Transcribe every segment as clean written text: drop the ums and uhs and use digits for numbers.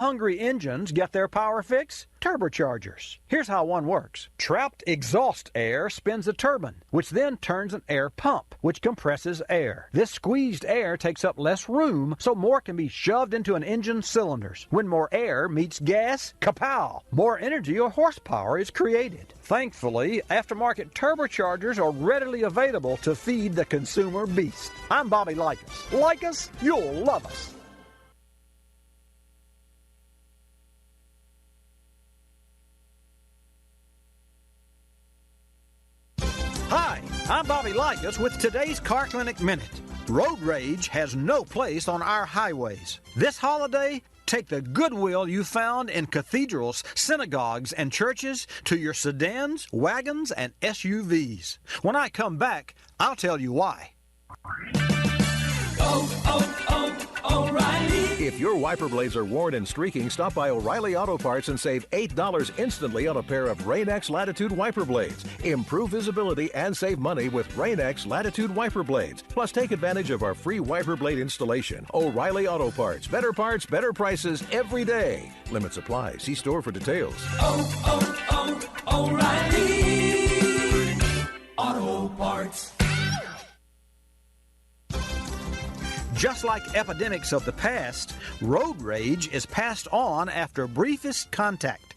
Hungry engines get their power fix? Turbochargers. Here's how one works. Trapped exhaust air spins a turbine, which then turns an air pump, which compresses air. This squeezed air takes up less room, so more can be shoved into an engine's cylinders. When more air meets gas, kapow! More energy or horsepower is created. Thankfully, aftermarket turbochargers are readily available to feed the consumer beast. I'm Bobby Likis. Like us, you'll love us. Hi, I'm Bobby Likis with today's Car Clinic Minute. Road rage has no place on our highways. This holiday, take the goodwill you found in cathedrals, synagogues, and churches to your sedans, wagons, and SUVs. When I come back, I'll tell you why. O'Reilly. If your wiper blades are worn and streaking, stop by O'Reilly Auto Parts and save $8 instantly on a pair of Rain-X Latitude wiper blades. Improve visibility and save money with Rain-X Latitude wiper blades. Plus, take advantage of our free wiper blade installation. O'Reilly Auto Parts. Better parts, better prices every day. Limits apply. See store for details. O'Reilly Auto Parts. Just like epidemics of the past, road rage is passed on after briefest contact.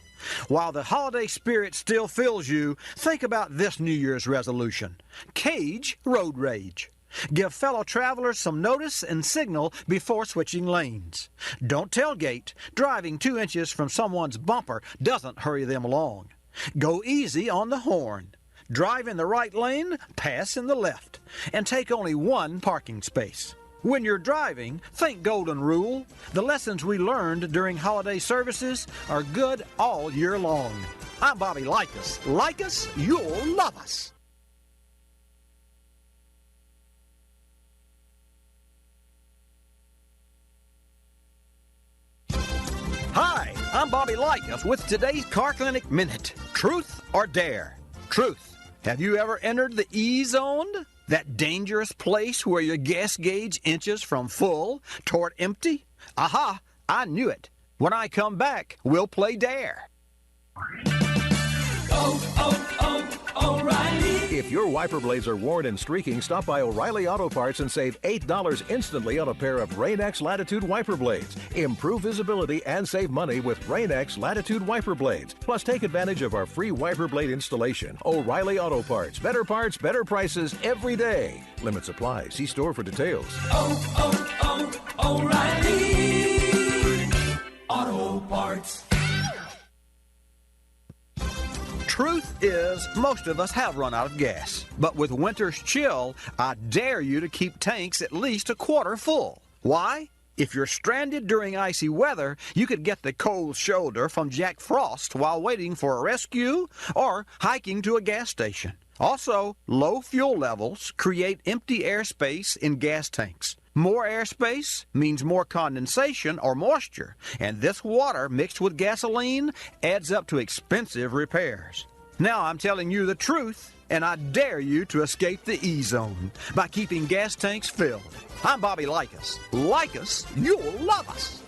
While the holiday spirit still fills you, think about this New Year's resolution. Cage road rage. Give fellow travelers some notice and signal before switching lanes. Don't tailgate. Driving 2 inches from someone's bumper doesn't hurry them along. Go easy on the horn. Drive in the right lane, pass in the left, and take only one parking space. When you're driving, think Golden Rule. The lessons we learned during holiday services are good all year long. I'm Bobby Likis. Like us, you'll love us. Hi, I'm Bobby Likis with today's Car Clinic Minute. Truth or dare? Truth. Have you ever entered the E-zone? That dangerous place where your gas gauge inches from full toward empty? Aha, I knew it. When I come back, we'll play dare. O'Reilly. If your wiper blades are worn and streaking, stop by O'Reilly Auto Parts and save $8 instantly on a pair of Rain-X Latitude wiper blades. Improve visibility and save money with Rain-X Latitude wiper blades. Plus, take advantage of our free wiper blade installation. O'Reilly Auto Parts. Better parts, better prices every day. Limits apply. See store for details. O'Reilly Auto Parts. Truth is, most of us have run out of gas. But with winter's chill, I dare you to keep tanks at least a quarter full. Why? If you're stranded during icy weather, you could get the cold shoulder from Jack Frost while waiting for a rescue or hiking to a gas station. Also, low fuel levels create empty airspace in gas tanks. More airspace means more condensation or moisture, and this water mixed with gasoline adds up to expensive repairs. Now I'm telling you the truth, and I dare you to escape the E-zone by keeping gas tanks filled. I'm Bobby Likis. Like us, you'll love us.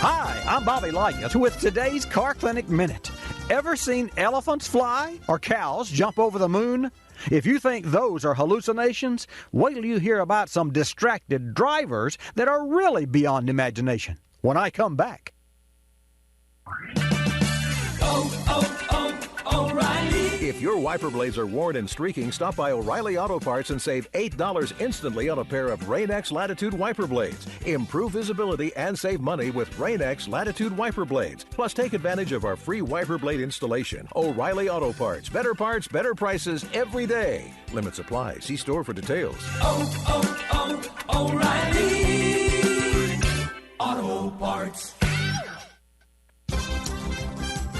Hi, I'm Bobby Likis with today's Car Clinic Minute. Ever seen elephants fly or cows jump over the moon? If you think those are hallucinations, wait till you hear about some distracted drivers that are really beyond imagination when I come back. O'Reilly. If your wiper blades are worn and streaking, stop by O'Reilly Auto Parts and save $8 instantly on a pair of Rain-X Latitude wiper blades. Improve visibility and save money with Rain-X Latitude wiper blades. Plus, take advantage of our free wiper blade installation. O'Reilly Auto Parts. Better parts, better prices every day. Limits apply. See store for details. O'Reilly Auto Parts.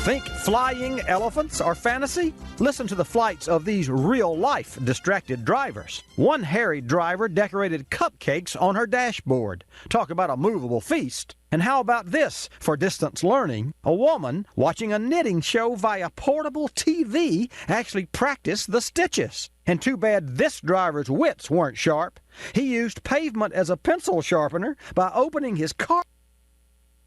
Think flying elephants are fantasy? Listen to the flights of these real-life distracted drivers. One harried driver decorated cupcakes on her dashboard. Talk about a movable feast. And how about this for distance learning? A woman watching a knitting show via portable TV actually practiced the stitches. And too bad this driver's wits weren't sharp. He used pavement as a pencil sharpener by opening his car,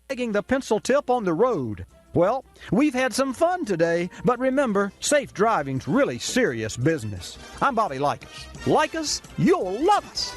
dragging the pencil tip on the road. Well, we've had some fun today, but remember, safe driving's really serious business. I'm Bobby Likis. Like us, you'll love us.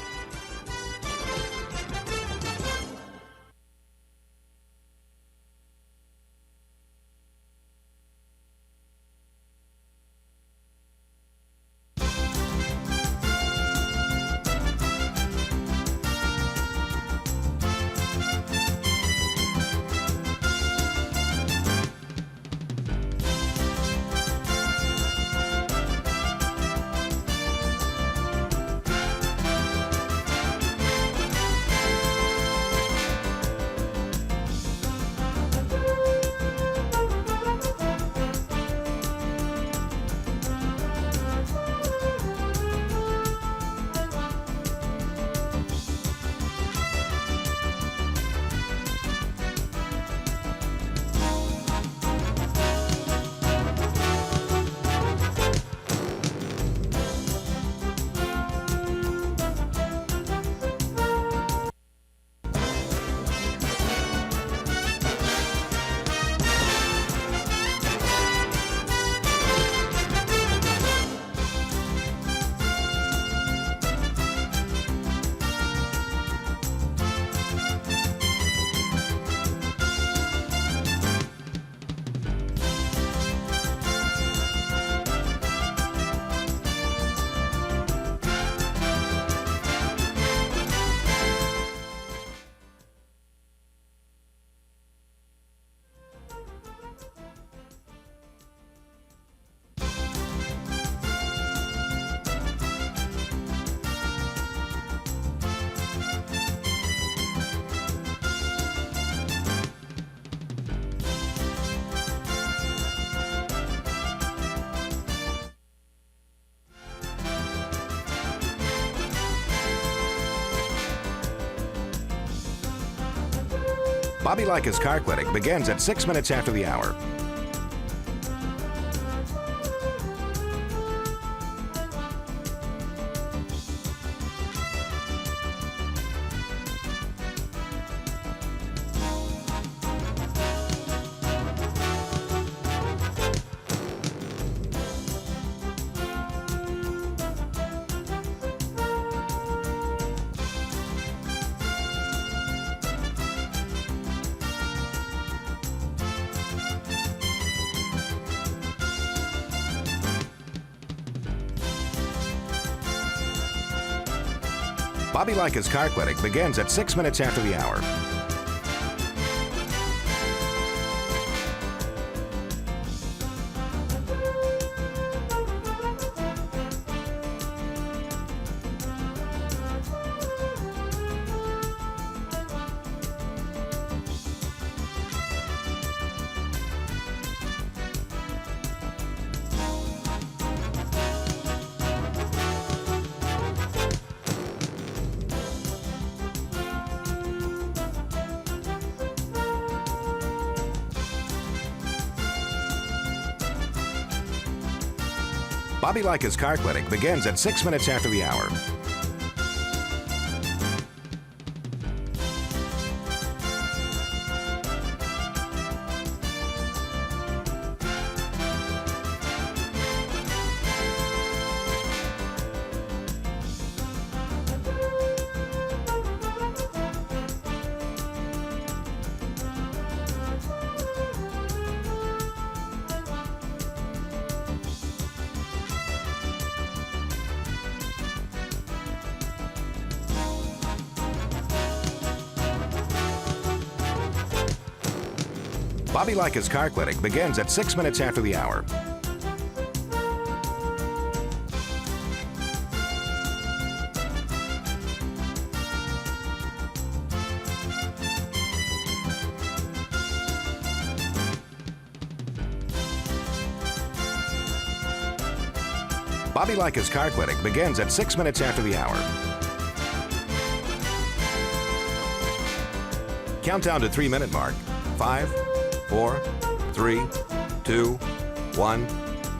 Bobby Likis Car Clinic begins at 6 minutes after the hour. Bobby Likis Car Clinic begins at 6 minutes after the hour. Bobby Likis Car Clinic begins at 6 minutes after the hour. Bobby Likis Car Clinic begins at 6 minutes after the hour. Bobby Likis Car Clinic begins at 6 minutes after the hour. Countdown to 3-minute mark. 5, 4, 3, 2, 1,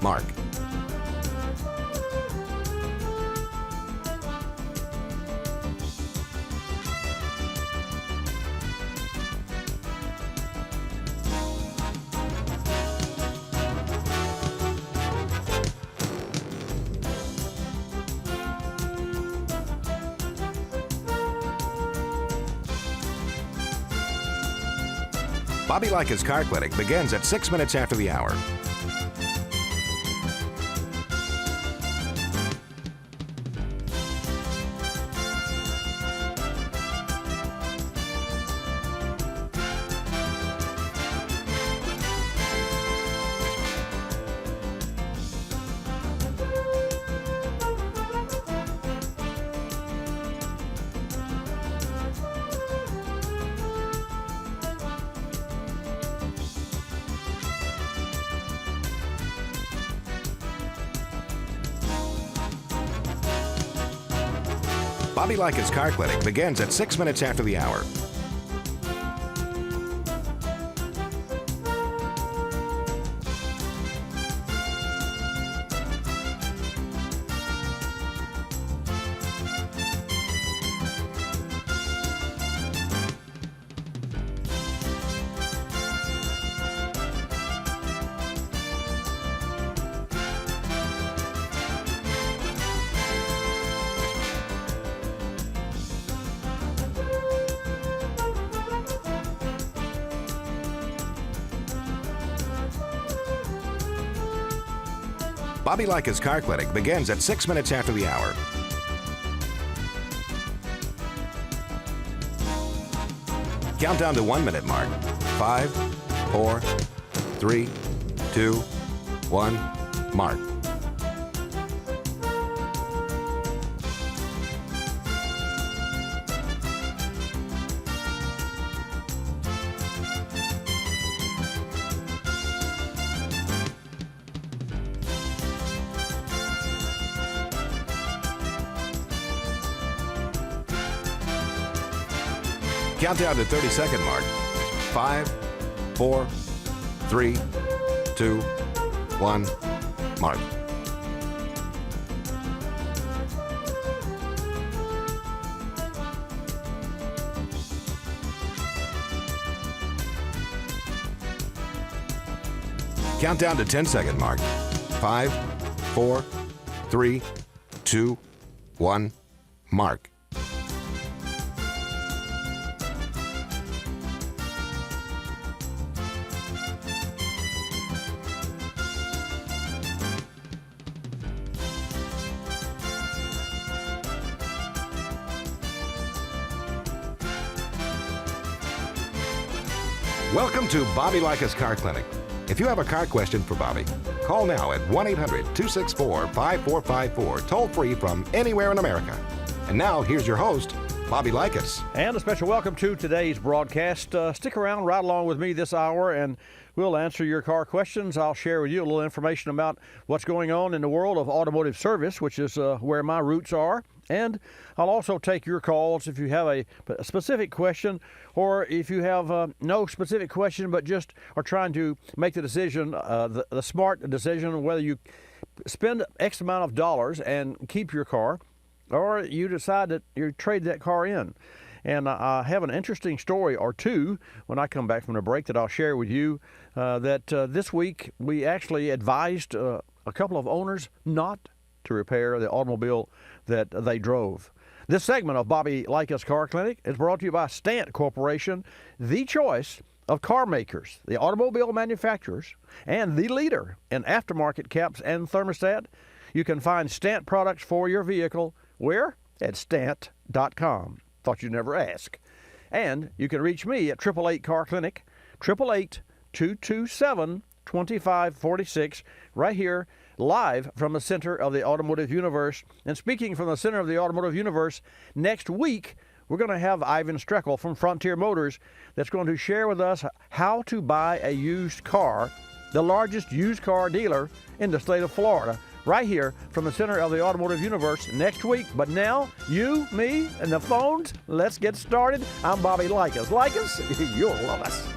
mark. Bobby Likis Car Clinic begins at 6 minutes after the hour. Bobby Likis Car Clinic begins at 6 minutes after the hour. Bobby Likis Car Clinic begins at 6 minutes after the hour. Countdown to 1-minute mark. 5, 4, 3, 2, 1, mark. Countdown to 30-second mark. 5, 4, 3, 2, 1, mark. Countdown to 10-second mark. 5, 4, 3, 2, 1, mark. Welcome to Bobby Likis Car Clinic. If you have a car question for Bobby, call now at 1-800-264-5454, toll free from anywhere in America. And now, here's your host, Bobby Likis. And a special welcome to today's broadcast. Stick around right along with me this hour, and we'll answer your car questions. I'll share with you a little information about what's going on in the world of automotive service, which is where my roots are. And I'll also take your calls if you have a specific question, or if you have no specific question but just are trying to make the decision, the smart decision, whether you spend X amount of dollars and keep your car, or you decide that you trade that car in. And I have an interesting story or two when I come back from the break that I'll share with you, that this week we actually advised a couple of owners not to repair the automobile that they drove. This segment of Bobby Likis Car Clinic is brought to you by Stant Corporation, the choice of car makers, the automobile manufacturers, and the leader in aftermarket caps and thermostat. You can find Stant products for your vehicle where? At stant.com. Thought you'd never ask. And you can reach me at 888 Car Clinic, 888-227-2546, right here, live from the center of the automotive universe. And speaking from the center of the automotive universe, next week we're going to have Ivan Streckel from Frontier Motors that's going to share with us how to buy a used car, the largest used car dealer in the state of Florida. right here from the center of the automotive universe next week. But now, you, me, and the phones, let's get started. I'm Bobby Likis. Likis, you'll love us.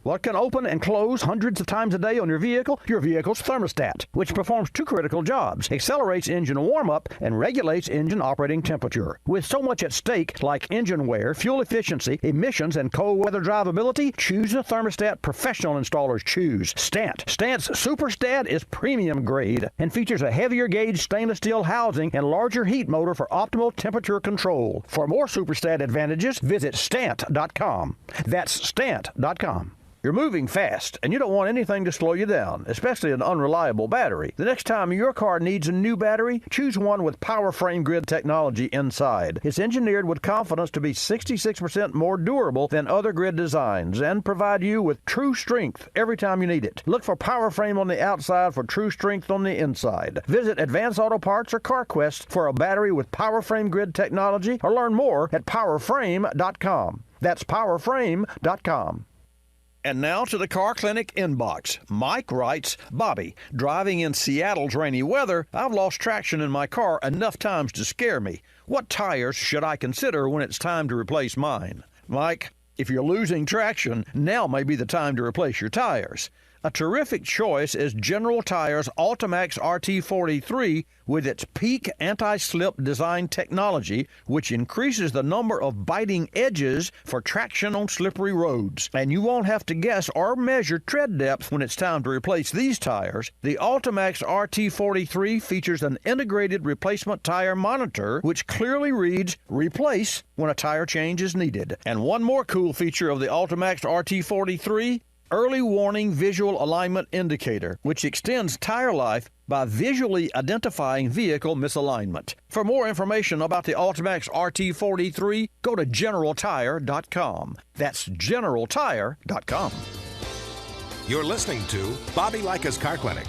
What can open and close hundreds of times a day on your vehicle? Your vehicle's thermostat, which performs two critical jobs: accelerates engine warm-up and regulates engine operating temperature. With so much at stake, like engine wear, fuel efficiency, emissions, and cold weather drivability, choose the thermostat professional installers choose. Stant. Stant's Superstat is premium grade and features a heavier gauge stainless steel housing and larger heat motor for optimal temperature control. For more Superstat advantages, visit stant.com. That's stant.com. You're moving fast, and you don't want anything to slow you down, especially an unreliable battery. The next time your car needs a new battery, choose one with power frame grid technology inside. It's engineered with confidence to be 66% more durable than other grid designs and provide you with true strength every time you need it. Look for power frame on the outside for true strength on the inside. Visit Advance Auto Parts or CarQuest for a battery with power frame grid technology, or learn more at powerframe.com. That's powerframe.com. And now to the Car Clinic inbox. Mike writes, Bobby, driving in Seattle's rainy weather, I've lost traction in my car enough times to scare me. What tires should I consider when it's time to replace mine? Mike, if you're losing traction, now may be the time to replace your tires. A terrific choice is General Tire's Ultimax RT43 with its peak anti-slip design technology, which increases the number of biting edges for traction on slippery roads. And you won't have to guess or measure tread depth when it's time to replace these tires. The Ultimax RT43 features an integrated replacement tire monitor, which clearly reads "Replace" when a tire change is needed. And one more cool feature of the Ultimax RT43, Early Warning Visual Alignment Indicator, which extends tire life by visually identifying vehicle misalignment. For more information about the Ultimax RT43, go to GeneralTire.com. That's GeneralTire.com. You're listening to Bobby Likis Car Clinic.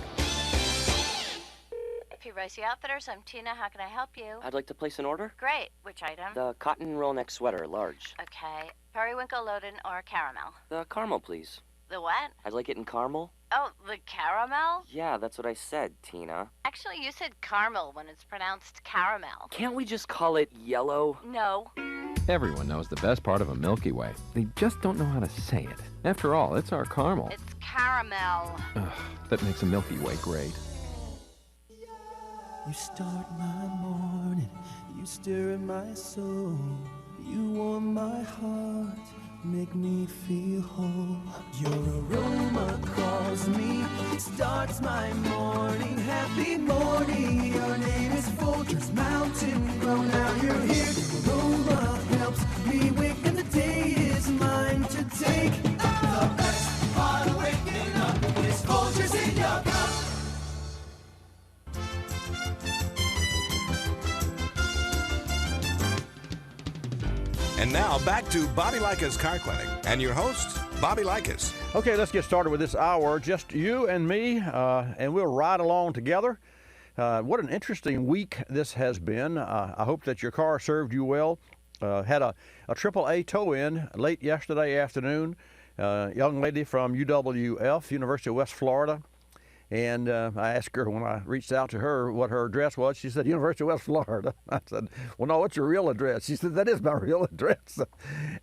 Rosie Outfitters, I'm Tina. How can I help you? I'd like to place an order. Great. Which item? The cotton roll neck sweater, large. Okay. Periwinkle, Loden, or caramel? The caramel, please. The what? I'd like it in caramel. Oh, the caramel? Yeah, that's what I said, Tina. Actually, you said caramel when it's pronounced caramel. Can't we just call it yellow? No. Everyone knows the best part of a Milky Way. They just don't know how to say it. After all, it's our caramel. It's caramel. Ugh, that makes a Milky Way great. You start my morning, you stir in my soul, you warm my heart, make me feel whole. Your aroma calls me, starts my morning, happy morning. Your name is Fortress Mountain Grown, now you're here. Your aroma helps me wake and the day is mine to take. The best part of waking up is Fortress in your cup. And now back to Bobby Likis Car Clinic and your host, Bobby Likis. Okay, let's get started with this hour. Just you and me, and we'll ride along together. What an interesting week this has been. I hope that your car served you well. Had a AAA tow-in late yesterday afternoon. Young lady from UWF, University of West Florida. And I asked her when I reached out to her what her address was. She said, University of West Florida. I said, well, no, what's your real address? She said, that is my real address.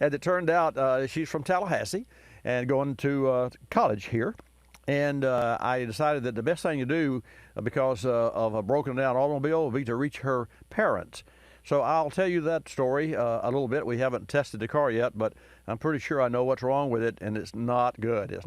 And it turned out she's from Tallahassee and going to college here. And I decided that the best thing to do because of a broken down automobile would be to reach her parents. So I'll tell you that story a little bit. We haven't tested the car yet, but I'm pretty sure I know what's wrong with it, and it's not good. This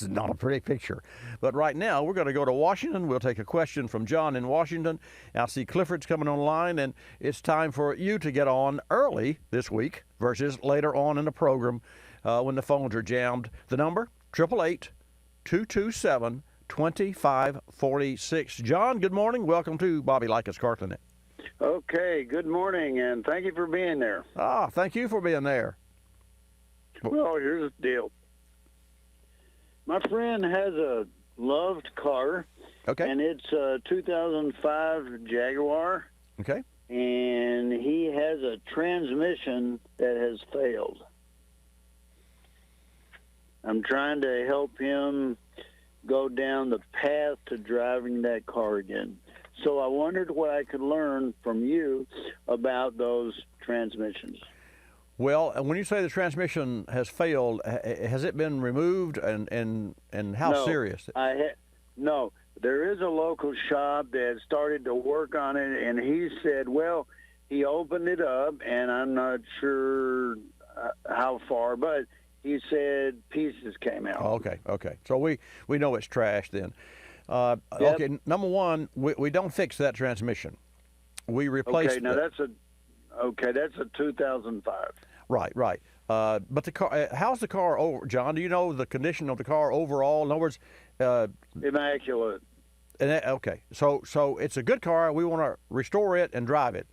is not a pretty picture. But right now, we're going to go to Washington. We'll take a question from John in Washington. I see Clifford's coming online, and it's time for you to get on early this week versus later on in the program when the phones are jammed. The number, 888-227-2546. John, good morning. Welcome to Bobby Likis Car Clinic. Okay, good morning, and thank you for being there. Thank you for being there. Well, here's the deal. My friend has a loved car, Okay. and it's a 2005 Jaguar, Okay. and he has a transmission that has failed. I'm trying to help him go down the path to driving that car again. So I wondered what I could learn from you about those transmissions. Well, when you say the transmission has failed, has it been removed, and how No, serious? No, there is a local shop that started to work on it, and he said, well, he opened it up, and I'm not sure how far, but he said pieces came out. Oh, okay. So we know it's trash then. Yep. Okay, number one, we don't fix that transmission. We replace. Okay, now that's a 2005. Right. But the car, how's the car over, John? Do you know the condition of the car overall? In other words, Immaculate. Okay, so it's a good car. We want to restore it and drive it.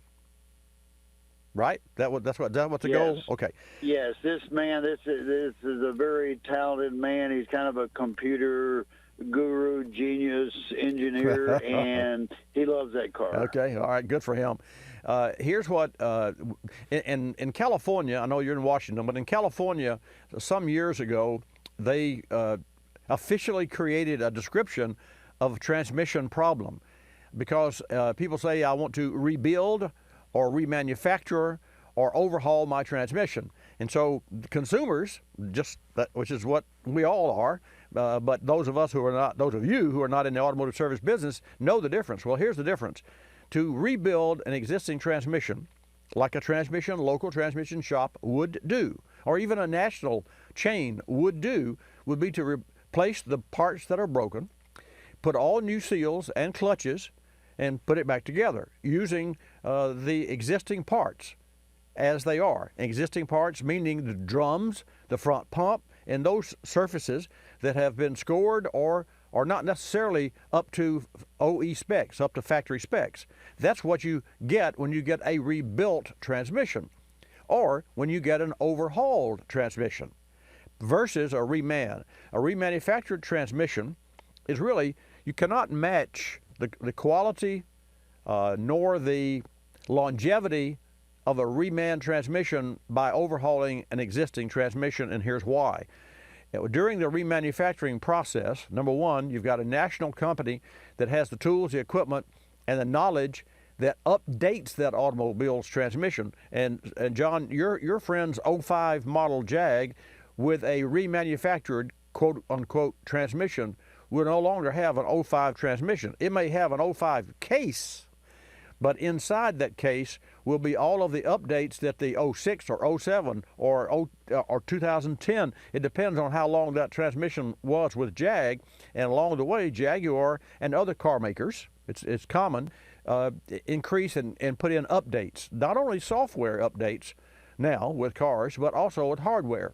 Right? That's what the goal. Okay. Yes, this is a very talented man. He's kind of a computer guru, genius, engineer, and he loves that car. Okay, all right, good for him. Here's what, in California, I know you're in Washington, but in California, some years ago, they officially created a description of a transmission problem, because people say, I want to rebuild or remanufacture or overhaul my transmission. And so consumers, which is what we all are, but those of you who are not in the automotive service business know the difference. Well, here's the difference. To rebuild an existing transmission, like a local transmission shop would do, or even a national chain would do, would be to replace the parts that are broken, put all new seals and clutches, and put it back together using the existing parts as they are. Existing parts meaning the drums, the front pump, and those surfaces that have been scored or are not necessarily up to OE specs, up to factory specs. That's what you get when you get a rebuilt transmission, or when you get an overhauled transmission, versus a reman. A remanufactured transmission is really, you cannot match the quality nor the longevity of a reman transmission by overhauling an existing transmission, and here's why. During the remanufacturing process, number one, you've got a national company that has the tools, the equipment, and the knowledge that updates that automobile's transmission. And John, your friend's 05 model Jag with a remanufactured quote-unquote transmission will no longer have an 05 transmission. It may have an 05 case, but inside that case will be all of the updates that the 06 or 07 or 2010, it depends on how long that transmission was with Jag, and along the way, Jaguar and other car makers, it's common, increase and put in updates. Not only software updates now with cars, but also with hardware.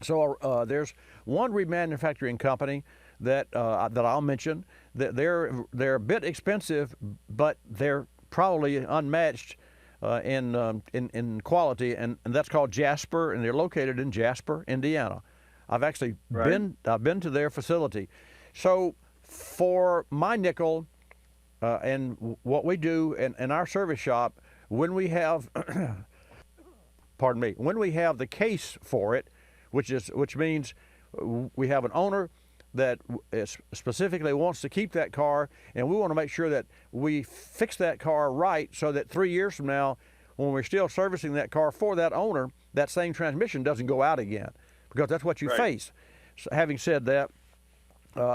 So there's one remanufacturing company that I'll mention, that they're a bit expensive, but they're probably unmatched in quality, and that's called Jasper, and they're located in Jasper, Indiana. I've actually been to their facility. So for my nickel and what we do in our service shop, when we have when we have the case for it, which means we have an owner that specifically wants to keep that car, and we want to make sure that we fix that car right, so that 3 years from now, when we're still servicing that car for that owner, that same transmission doesn't go out again, because that's what you face. So having said that,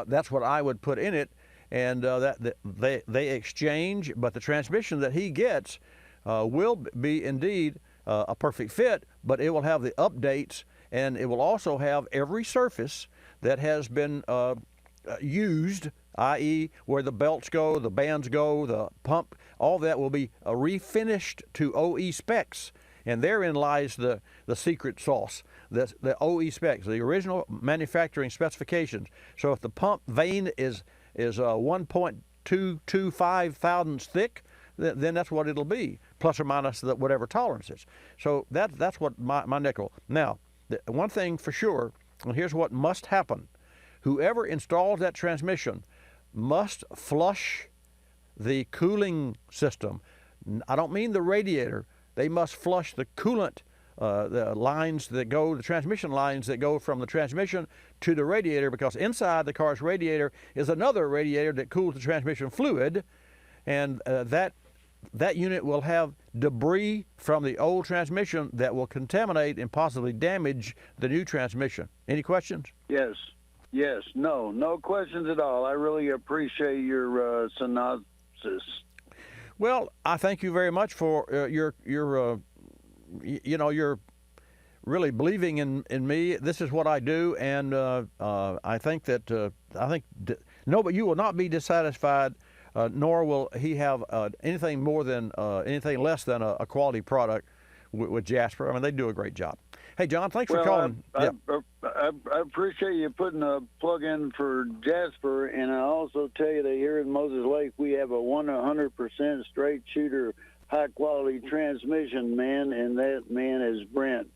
that's what I would put in it, and they exchange, but the transmission that he gets will be indeed a perfect fit, but it will have the updates, and it will also have every surface that has been used, i.e. where the belts go, the bands go, the pump, all that will be refinished to OE specs. And therein lies the secret sauce, the OE specs, the original manufacturing specifications. So if the pump vein is 1.225 thousandths thick, then that's what it'll be, plus or minus whatever tolerances. So that's what my nickel. Now, one thing for sure, and here's what must happen. Whoever installs that transmission must flush the cooling system. I don't mean the radiator. They must flush the coolant the transmission lines that go from the transmission to the radiator, because inside the car's radiator is another radiator that cools the transmission fluid, and that unit will have debris from the old transmission that will contaminate and possibly damage the new transmission. Any questions? Yes. No questions at all. I really appreciate your synopsis. Well, I thank you very much for your really believing in me. This is what I do, and I think that no, but you will not be dissatisfied, nor will he have anything less than a quality product with Jasper. I mean, they do a great job. Hey, John, thanks for calling. I appreciate you putting a plug in for Jasper, and I also tell you that here in Moses Lake we have a 100% straight shooter, high-quality transmission, man, and that man is Brent.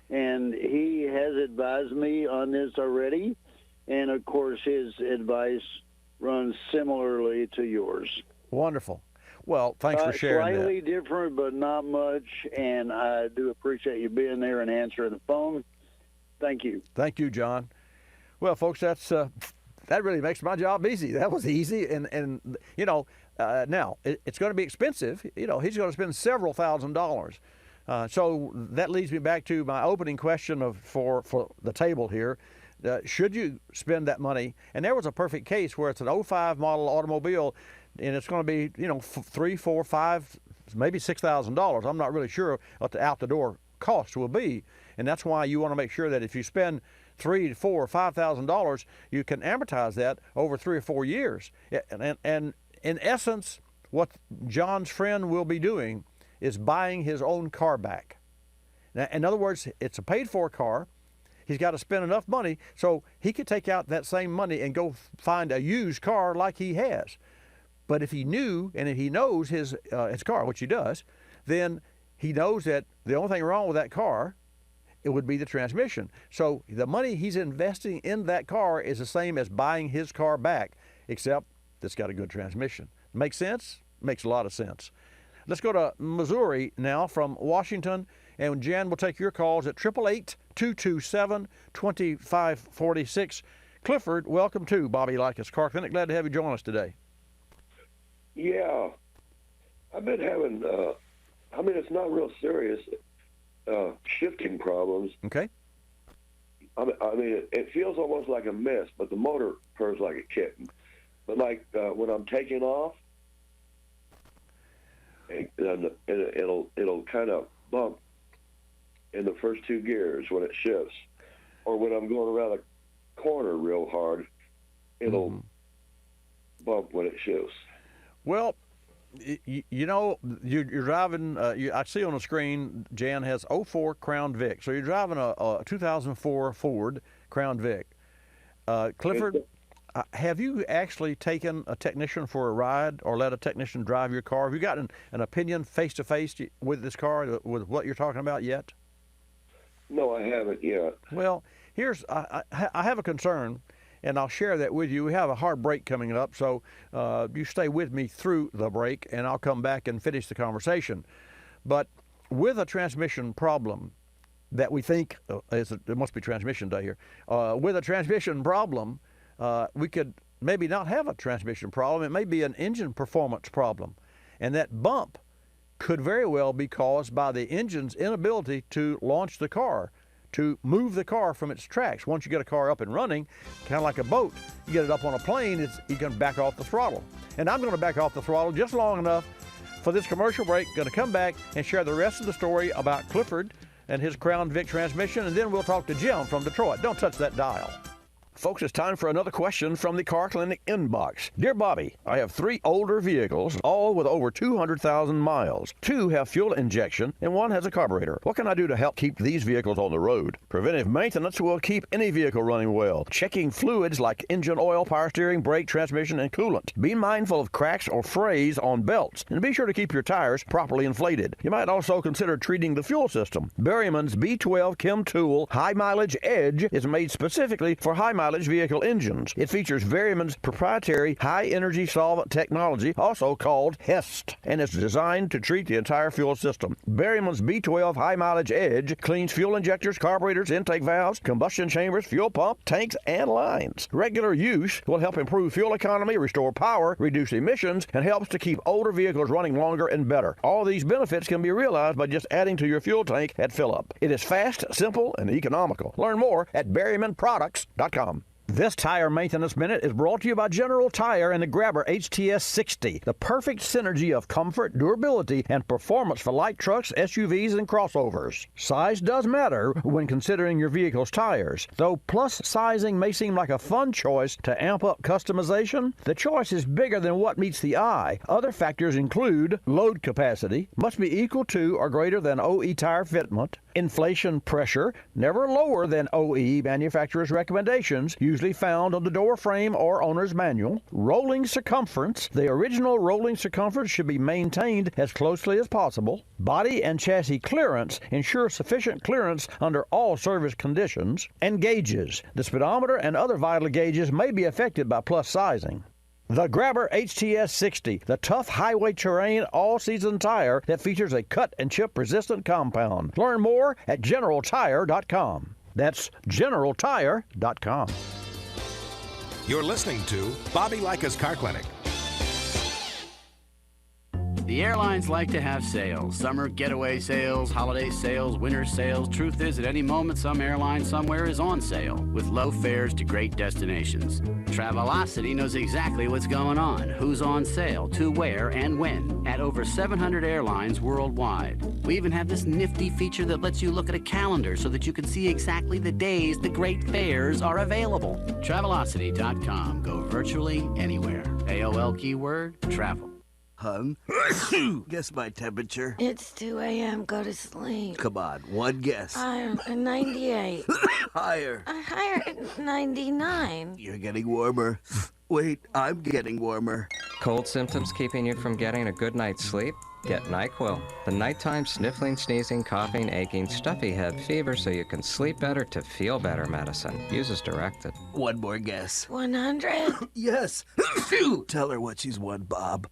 And he has advised me on this already, and, of course, his advice runs similarly to yours. Wonderful. Well, thanks for sharing Slightly different, but not much, and I do appreciate you being there and answering the phone. Thank you. Thank you, John. Well, folks, that really makes my job easy. That was easy, and now it's going to be expensive. He's going to spend several $1,000s. So that leads me back to my opening question for the table here. Should you spend that money? And there was a perfect case where it's an 05 model automobile, and it's going to be, $3,000, $4,000, $5,000, maybe $6,000. I'm not really sure what the out-the-door cost will be, and that's why you want to make sure that if you spend $3,000, $4,000, $5,000, you can amortize that over 3 or 4 years. And in essence, what John's friend will be doing is buying his own car back. Now, in other words, it's a paid-for car. He's got to spend enough money so he could take out that same money and go find a used car like he has. But if he knew, and if he knows his car, which he does, then he knows that the only thing wrong with that car, it would be the transmission. So the money he's investing in that car is the same as buying his car back, except it's got a good transmission. Makes sense? Makes a lot of sense. Let's go to Missouri now from Washington, and Jan will take your calls at 888-227-2546. Clifford, welcome to Bobby Likis Car Clinic. Glad to have you join us today. Yeah, I've been having, it's not real serious, shifting problems. Okay. It feels almost like a mess, but the motor purrs like a kitten. But when I'm taking off, it'll kind of bump in the first 2 gears when it shifts, or when I'm going around a corner real hard, it'll bump when it shifts. Well, you're driving, I see on the screen, Jan has 04 Crown Vic. So you're driving a 2004 Ford Crown Vic. Clifford, have you actually taken a technician for a ride or let a technician drive your car? Have you gotten an opinion face-to-face with this car, with what you're talking about yet? No, I haven't yet. Well, I have a concern, and I'll share that with you. We have a hard break coming up, so you stay with me through the break, and I'll come back and finish the conversation. But with a transmission problem that we think, it must be transmission day here, with a transmission problem, we could maybe not have a transmission problem. It may be an engine performance problem, and that bump could very well be caused by the engine's inability to launch the car, to move the car from its tracks. Once you get a car up and running, kind of like a boat, you get it up on a plane, you can back off the throttle. And I'm going to back off the throttle just long enough for this commercial break. Going to come back and share the rest of the story about Clifford and his Crown Vic transmission, and then we'll talk to Jim from Detroit. Don't touch that dial. Folks, it's time for another question from the Car Clinic inbox. Dear Bobby, I have 3 older vehicles, all with over 200,000 miles. 2 have fuel injection, and 1 has a carburetor. What can I do to help keep these vehicles on the road? Preventive maintenance will keep any vehicle running well. Checking fluids like engine oil, power steering, brake, transmission, and coolant. Be mindful of cracks or frays on belts, and be sure to keep your tires properly inflated. You might also consider treating the fuel system. Berryman's B12 Chem Tool High Mileage Edge is made specifically for high mileage high-mileage vehicle engines. It features Berryman's proprietary high-energy solvent technology, also called HEST, and it's designed to treat the entire fuel system. Berryman's B12 high-mileage Edge cleans fuel injectors, carburetors, intake valves, combustion chambers, fuel pump, tanks, and lines. Regular use will help improve fuel economy, restore power, reduce emissions, and helps to keep older vehicles running longer and better. All these benefits can be realized by just adding to your fuel tank at fill-up. It is fast, simple, and economical. Learn more at BerrymanProducts.com. This Tire Maintenance Minute is brought to you by General Tire and the Grabber HTS 60, the perfect synergy of comfort, durability, and performance for light trucks, SUVs, and crossovers. Size does matter when considering your vehicle's tires. Though plus sizing may seem like a fun choice to amp up customization, the choice is bigger than what meets the eye. Other factors include load capacity, must be equal to or greater than OE tire fitment, inflation pressure, never lower than OE manufacturer's recommendations, usually found on the door frame or owner's manual. Rolling circumference. The original rolling circumference should be maintained as closely as possible. Body and chassis clearance. Ensure sufficient clearance under all service conditions. And gauges. The speedometer and other vital gauges may be affected by plus sizing. The Grabber HTS 60, the tough highway terrain all-season tire that features a cut and chip resistant compound. Learn more at GeneralTire.com. That's GeneralTire.com. You're listening to Bobby Likis Car Clinic. The airlines like to have sales. Summer getaway sales, holiday sales, winter sales. Truth is, at any moment, some airline somewhere is on sale with low fares to great destinations. Travelocity knows exactly what's going on, who's on sale, to where, and when, at over 700 airlines worldwide. We even have this nifty feature that lets you look at a calendar so that you can see exactly the days the great fares are available. Travelocity.com. Go virtually anywhere. AOL keyword, travel. Hun, guess my temperature. It's 2 a.m. Go to sleep. Come on, one guess. Higher, 98. Higher. Higher, 99. You're getting warmer. Wait, I'm getting warmer. Cold symptoms keeping you from getting a good night's sleep? Get NyQuil, the nighttime sniffling, sneezing, coughing, aching, stuffy head, fever so you can sleep better to feel better medicine. Use as directed. One more guess. 100? Yes. Tell her what she's won, Bob.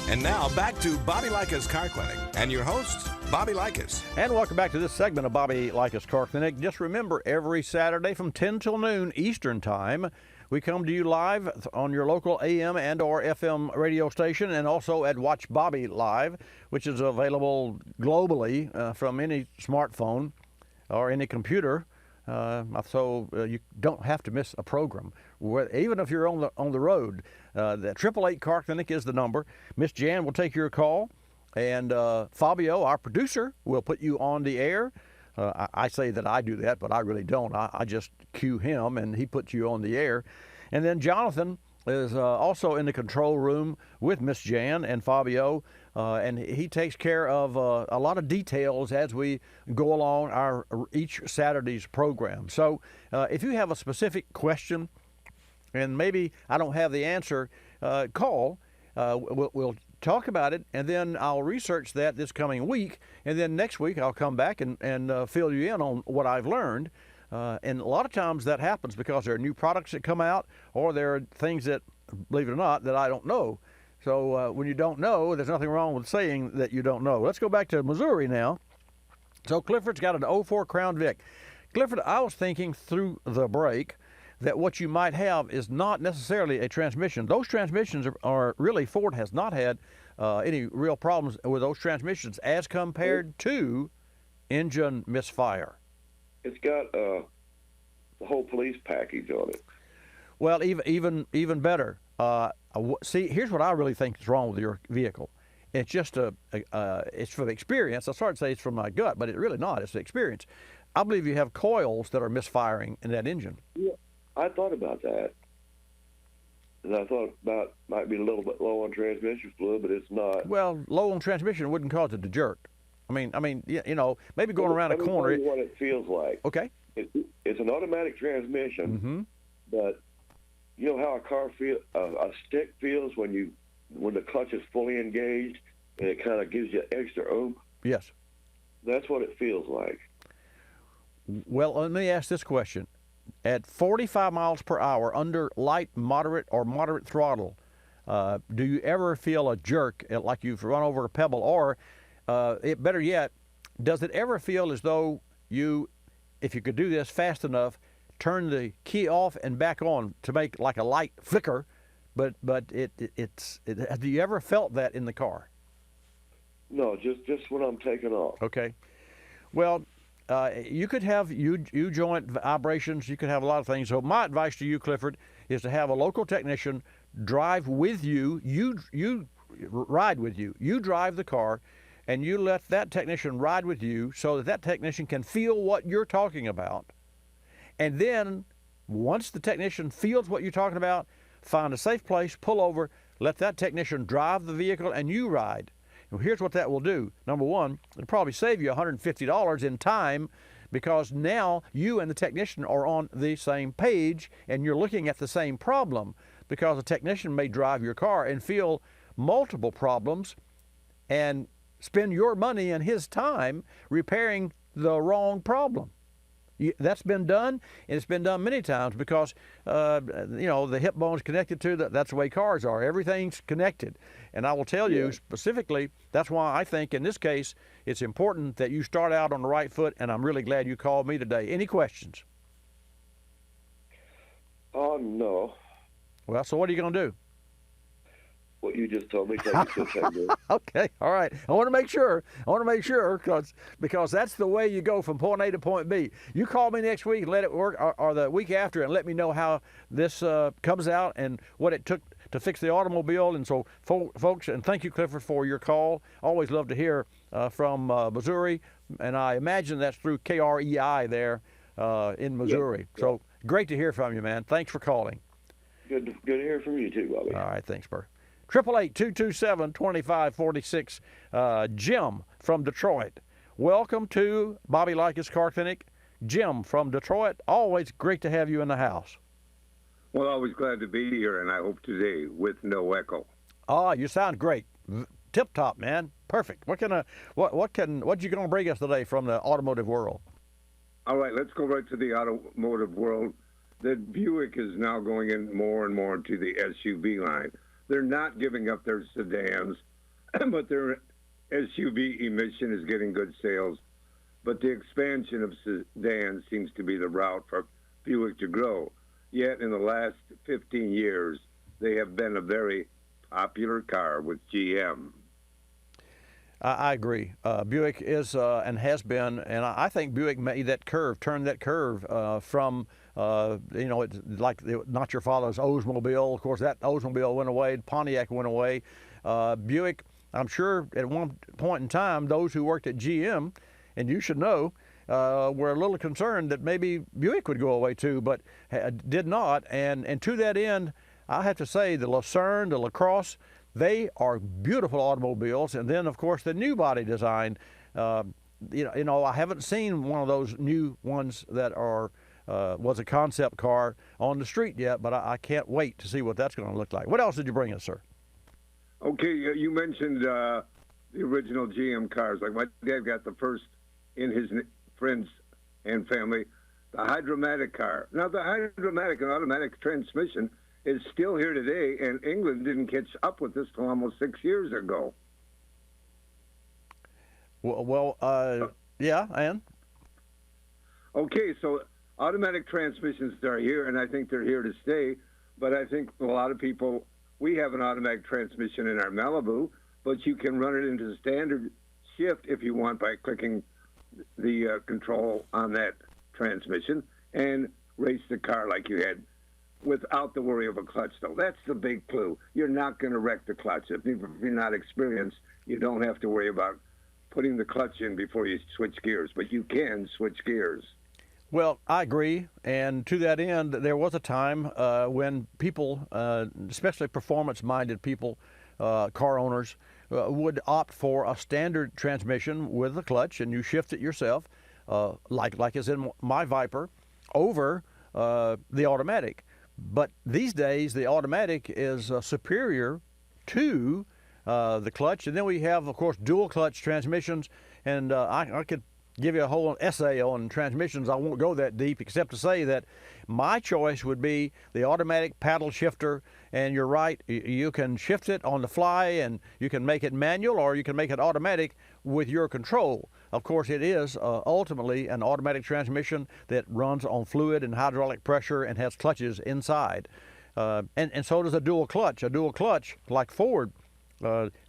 And now back to Bobby Likis Car Clinic and your hosts, Bobby Likis. And welcome back to this segment of Bobby Likis Car Clinic. Just remember, every Saturday from 10 till noon Eastern Time, we come to you live on your local AM and or FM radio station, and also at Watch Bobby Live, which is available globally from any smartphone or any computer. So you don't have to miss a program. Even if you're on the road, the 888 Car Clinic is the number. Miss Jan will take your call, and Fabio, our producer, will put you on the air. I say that I do that, but I really don't. I just cue him, and he puts you on the air. And then Jonathan is also in the control room with Miss Jan and Fabio, and he takes care of a lot of details as we go along our each Saturday's program. So if you have a specific question, and maybe I don't have the answer, call. We'll talk about it, and then I'll research that this coming week, and then next week I'll come back and fill you in on what I've learned. And a lot of times that happens because there are new products that come out, or there are things that, believe it or not, that I don't know. So when you don't know, there's nothing wrong with saying that you don't know. Let's go back to Missouri now. So Clifford's got an 04 Crown Vic. Clifford, I was thinking through the break that what you might have is not necessarily a transmission. Those transmissions are really, Ford has not had any real problems with those transmissions as compared to engine misfire. It's got the whole police package on it. Well, even better. See, here's what I really think is wrong with your vehicle. It's just it's from experience. I started to say it's from my gut, but it's really not. It's the experience. I believe you have coils that are misfiring in that engine. Yeah, I thought about that. And I thought about might be a little bit low on transmission fluid, but it's not. Well, low on transmission wouldn't cause it to jerk. I mean, you know, maybe going around a corner. Let me tell you what it feels like. Okay. It's an automatic transmission, but you know how a stick feels when the clutch is fully engaged and it kind of gives you extra oomph. Yes. That's what it feels like. Well, let me ask this question. At 45 miles per hour under light, moderate, or moderate throttle, do you ever feel a jerk like you've run over a pebble? Or, better yet, does it ever feel as though you, if you could do this fast enough, turn the key off and back on to make like a light flicker, but have you ever felt that in the car? No, just when I'm taking off. Okay. Well, you could have U-joint vibrations. You could have a lot of things. So my advice to you, Clifford, is to have a local technician drive with you. You ride with you. You drive the car, and you let that technician ride with you so that that technician can feel what you're talking about. And then once the technician feels what you're talking about, find a safe place, pull over, let that technician drive the vehicle, and you ride. And here's what that will do. Number one, it'll probably save you $150 in time, because now you and the technician are on the same page and you're looking at the same problem, because the technician may drive your car and feel multiple problems and spend your money and his time repairing the wrong problem. That's been done, and it's been done many times, because the hip bone's connected to that's the way cars are. Everything's connected. And I will tell you specifically, that's why I think in this case it's important that you start out on the right foot, and I'm really glad you called me today. Any questions? Oh, no. Well, so what are you going to do? What you just told me. Okay, all right. I want to make sure, because that's the way you go from point A to point B. You call me next week and let it work, or the week after, and let me know how this comes out and what it took to fix the automobile. And so, folks, and thank you, Clifford, for your call. Always love to hear from Missouri, and I imagine that's through KREI there in Missouri. Yeah. So great to hear from you, man. Thanks for calling. Good to hear from you too, Bobby. All right, thanks, Burr. 888-227-2546. Jim from Detroit. Welcome to Bobby Likis Car Clinic. Jim from Detroit, always great to have you in the house. Well, always glad to be here, and I hope today with no echo. Oh, you sound great. Tip top, man. Perfect. What you gonna bring us today from the automotive world? All right, let's go right to the automotive world. That Buick is now going in more and more into the SUV line. They're not giving up their sedans, but their SUV emission is getting good sales. But the expansion of sedans seems to be the route for Buick to grow. Yet in the last 15 years, they have been a very popular car with GM. I agree. Buick is and has been, and I think Buick made that curve, turned that curve from, it's like not your father's Oldsmobile. Of course, that Oldsmobile went away. Pontiac went away. Buick, I'm sure at one point in time, those who worked at GM, and you should know, were a little concerned that maybe Buick would go away too, but did not. And to that end, I have to say the Lucerne, the LaCrosse, they are beautiful automobiles. And then, of course, the new body design. I haven't seen one of those new ones that was a concept car on the street yet, but I can't wait to see what that's going to look like. What else did you bring us, sir? Okay, you mentioned the original GM cars. Like my dad got the first in his friends and family, the Hydromatic car. Now, the Hydromatic, an automatic transmission, is still here today, and England didn't catch up with this till almost 6 years ago. Yeah, and? Okay, so automatic transmissions are here, and I think they're here to stay, but I think a lot of people, we have an automatic transmission in our Malibu, but you can run it into standard shift if you want by clicking the control on that transmission and race the car like you had without the worry of a clutch, though. That's the big clue. You're not going to wreck the clutch. If you're not experienced, you don't have to worry about putting the clutch in before you switch gears, but you can switch gears. Well, I agree, and to that end, there was a time when people, especially performance-minded people, car owners, would opt for a standard transmission with a clutch, and you shift it yourself, like is in my Viper, over the automatic. But these days, the automatic is superior to the clutch. And then we have, of course, dual clutch transmissions. and I could give you a whole essay on transmissions. I won't go that deep, except to say that my choice would be the automatic paddle shifter. And you're right, you can shift it on the fly, and you can make it manual or you can make it automatic with your control. Of course, it is ultimately an automatic transmission that runs on fluid and hydraulic pressure and has clutches inside. And so does a dual clutch. A dual clutch, like Ford,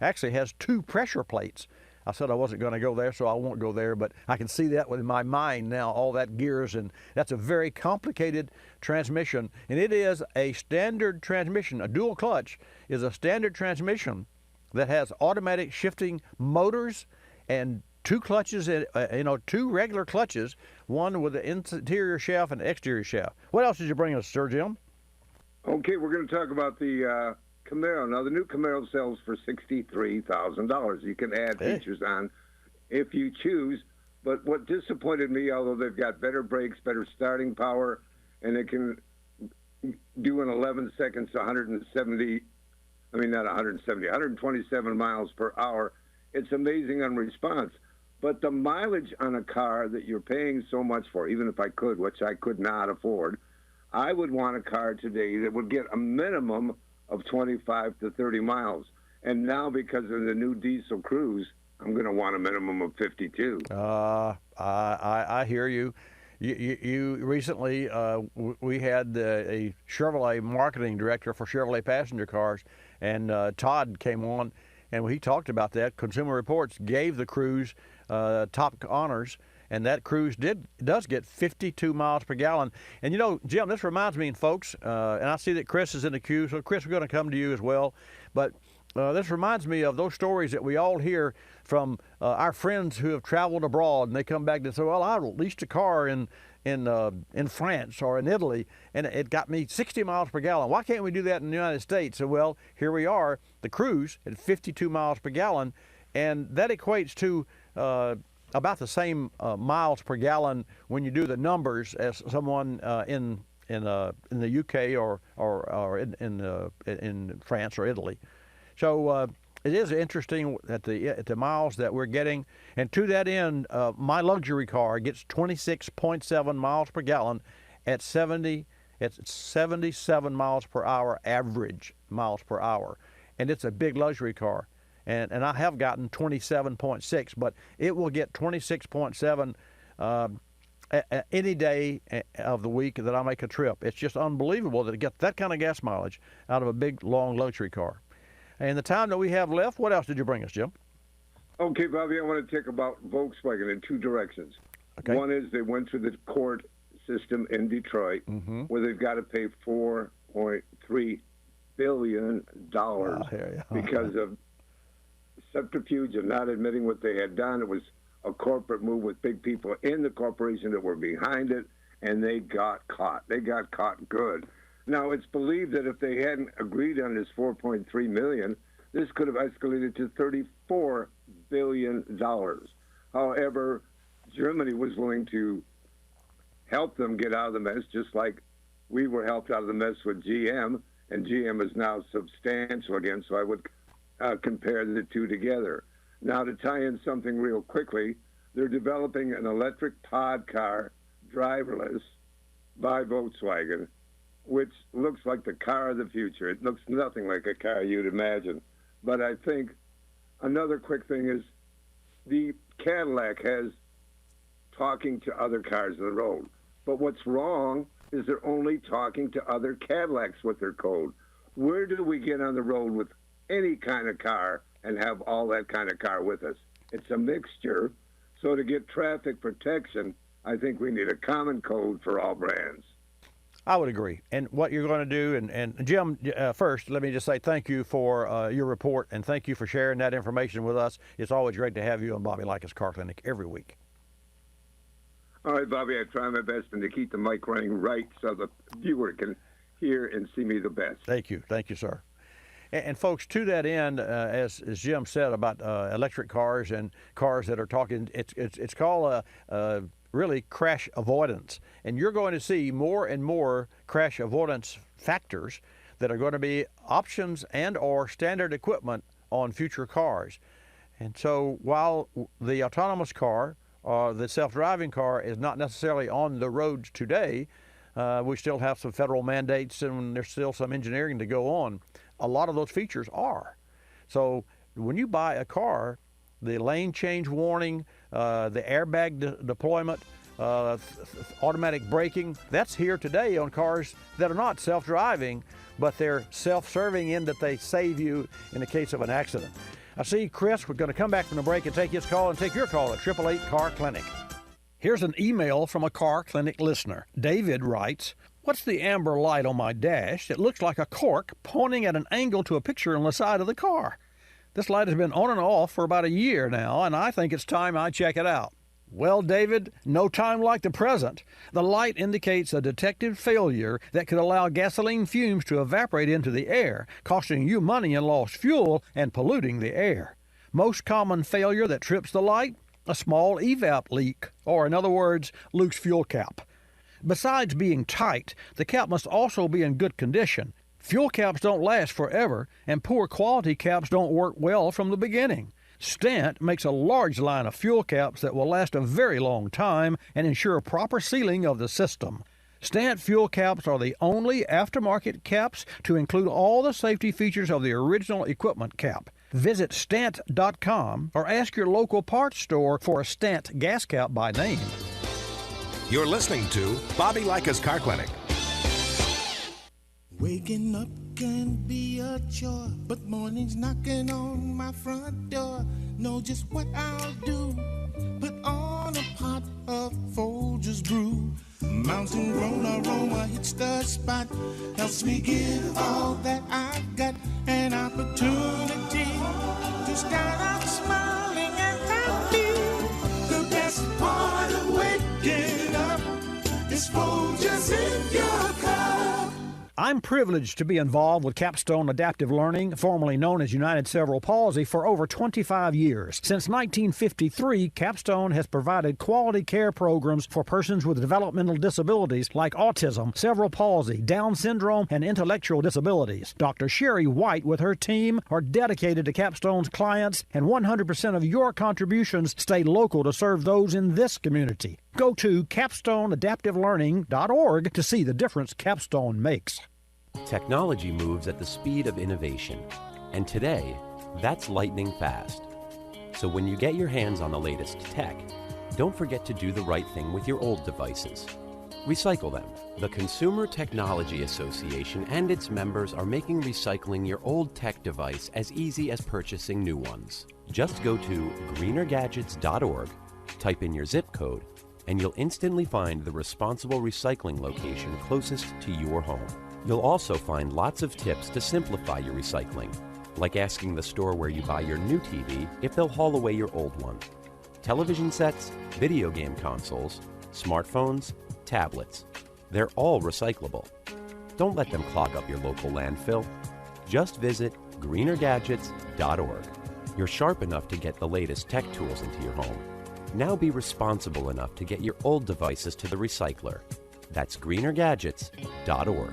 actually has 2 pressure plates. I said I wasn't going to go there, so I won't go there, but I can see that with my mind now, all that gears, and that's a very complicated transmission. And it is a standard transmission. A dual clutch is a standard transmission that has automatic shifting motors and 2 clutches, 2 regular clutches, one with the interior shaft and exterior shaft. What else did you bring us, Sir Jim? Okay, we're going to talk about the Camaro. Now, the new Camaro sells for $63,000. You can add features on if you choose. But what disappointed me, although they've got better brakes, better starting power, and it can do in 11 seconds 127 miles per hour, it's amazing on response. But the mileage on a car that you're paying so much for, even if I could, which I could not afford, I would want a car today that would get a minimum of 25 to 30 miles. And now, because of the new diesel Cruise, I'm going to want a minimum of 52. I hear you. You recently, we had a Chevrolet marketing director for Chevrolet passenger cars, and Todd came on, and he talked about that. Consumer Reports gave the Cruise top honors, and that Cruise does get 52 miles per gallon. And Jim, this reminds me, folks, and I see that Chris is in the queue, so Chris, we're going to come to you as well. But this reminds me of those stories that we all hear from our friends who have traveled abroad, and they come back and say, well, I leased a car in France or in Italy, and it got me 60 miles per gallon. Why can't we do that in the United States? So, well, here we are, the Cruise at 52 miles per gallon, and that equates to about the same miles per gallon when you do the numbers as someone in the UK or in France or Italy. So it is interesting at the miles that we're getting, and to that end, my luxury car gets 26.7 miles per gallon at 77 miles per hour average miles per hour, and it's a big luxury car. And I have gotten 27.6, but it will get 26.7 any day of the week that I make a trip. It's just unbelievable that it gets that kind of gas mileage out of a big, long luxury car. And the time that we have left, what else did you bring us, Jim? Okay, Bobby, I want to talk about Volkswagen in 2 directions. Okay. One is they went through the court system in Detroit, where they've got to pay $4.3 billion because of subterfuge of not admitting what they had done. It was a corporate move with big people in the corporation that were behind it, and they got caught. They got caught good. Now, it's believed that if they hadn't agreed on this $4.3 million, this could have escalated to $34 billion. However, Germany was willing to help them get out of the mess, just like we were helped out of the mess with GM, and GM is now substantial again, so I would compare the 2 together. Now, to tie in something real quickly, they're developing an electric pod car, driverless, by Volkswagen, which looks like the car of the future. It looks nothing like a car you'd imagine. But I think another quick thing is the Cadillac has talking to other cars on the road. But what's wrong is they're only talking to other Cadillacs with their code. Where do we get on the road with any kind of car and have all that kind of car with us? It's a mixture. So to get traffic protection, I think we need a common code for all brands. I would agree. And what you're going to do, and Jim, first, let me just say thank you for your report, and thank you for sharing that information with us. It's always great to have you on Bobby Likis Car Clinic every week. All right, Bobby, I try my best and to keep the mic running right so the viewer can hear and see me the best. Thank you, sir. And folks, to that end, as Jim said about electric cars and cars that are talking, it's called really crash avoidance. And you're going to see more and more crash avoidance factors that are going to be options and or standard equipment on future cars. And so while the autonomous car or the self-driving car is not necessarily on the roads today, we still have some federal mandates and there's still some engineering to go on. A lot of those features are. So when you buy a car, the lane change warning, the airbag deployment, automatic braking, that's here today on cars that are not self-driving, but they're self-serving in that they save you in the case of an accident. I see Chris, we're going to come back from the break and take his call and take your call at 888 Car Clinic. Here's an email from a Car Clinic listener. David writes, "What's the amber light on my dash? It looks like a cork pointing at an angle to a picture on the side of the car. This light has been on and off for about a year now, and I think it's time I check it out." Well, David, no time like the present. The light indicates a detected failure that could allow gasoline fumes to evaporate into the air, costing you money in lost fuel and polluting the air. Most common failure that trips the light? A small evap leak, or in other words, loose fuel cap. Besides being tight, the cap must also be in good condition. Fuel caps don't last forever, and poor quality caps don't work well from the beginning. Stant makes a large line of fuel caps that will last a very long time and ensure proper sealing of the system. Stant fuel caps are the only aftermarket caps to include all the safety features of the original equipment cap. Visit Stant.com or ask your local parts store for a Stant gas cap by name. You're listening to Bobby Likis Car Clinic. Waking up can be a chore, but morning's knocking on my front door. Know just what I'll do. Put on a pot of Folgers brew. Mountain grown aroma hits the spot. Helps me give all that I've got. An opportunity to start out smiling and happy. The best part of waking up is Folgers in your cup. I'm privileged to be involved with Capstone Adaptive Learning, formerly known as United Cerebral Palsy, for over 25 years. Since 1953, Capstone has provided quality care programs for persons with developmental disabilities like autism, cerebral palsy, Down syndrome, and intellectual disabilities. Dr. Sherry White with her team are dedicated to Capstone's clients, and 100% of your contributions stay local to serve those in this community. Go to capstoneadaptivelearning.org to see the difference Capstone makes. Technology moves at the speed of innovation, and today, that's lightning fast. So when you get your hands on the latest tech, don't forget to do the right thing with your old devices. Recycle them. The Consumer Technology Association and its members are making recycling your old tech device as easy as purchasing new ones. Just go to greenergadgets.org, type in your zip code, and you'll instantly find the responsible recycling location closest to your home. You'll also find lots of tips to simplify your recycling, like asking the store where you buy your new TV if they'll haul away your old one. Television sets, video game consoles, smartphones, tablets, they're all recyclable. Don't let them clog up your local landfill. Just visit greenergadgets.org. You're sharp enough to get the latest tech tools into your home. Now be responsible enough to get your old devices to the recycler. That's greenergadgets.org.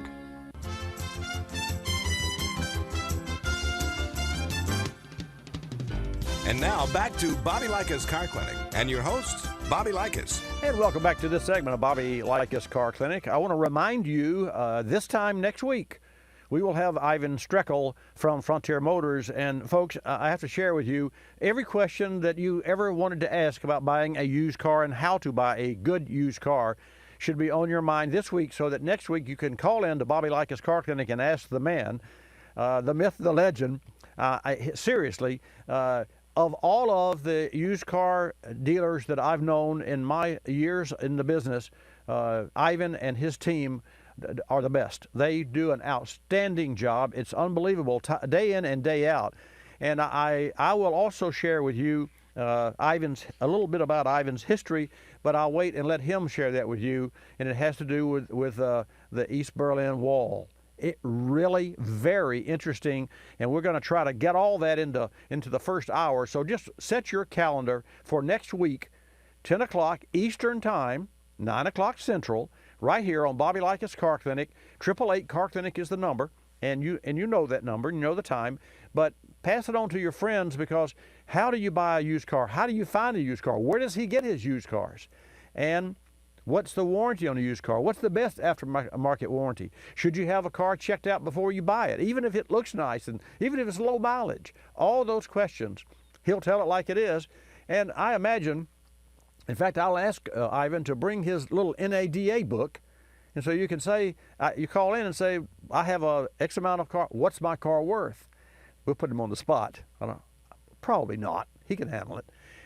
And now back to Bobby Likis Car Clinic and your host, Bobby Likis. And welcome back to this segment of Bobby Likis Car Clinic. I want to remind you this time next week, we will have Ivan Streckel from Frontier Motors. And folks, I have to share with you every question that you ever wanted to ask about buying a used car and how to buy a good used car should be on your mind this week, so that next week you can call in to Bobby Likis Car Clinic and ask the man, the myth, the legend. Seriously, of all of the used car dealers that I've known in my years in the business, Ivan and his team are the best. They do an outstanding job. It's unbelievable, day in and day out. And I will also share with you a little bit about Ivan's history, but I'll wait and let him share that with you. And it has to do with the East Berlin Wall. It really very interesting, and we're going to try to get all that into the first hour. So just set your calendar for next week, 10 o'clock Eastern Time, 9 o'clock Central, right here on Bobby Likis Car Clinic. 888 Car Clinic is the number, and you know that number, you know the time. But pass it on to your friends, because how do you buy a used car? How do you find a used car? Where does he get his used cars? And what's the warranty on a used car? What's the best aftermarket warranty? Should you have a car checked out before you buy it, even if it looks nice and even if it's low mileage? All those questions, he'll tell it like it is. And I imagine, in fact, I'll ask Ivan to bring his little NADA book. And so you can say, you call in and say, I have a X amount of car. What's my car worth? We'll put him on the spot. Probably not. He can handle it.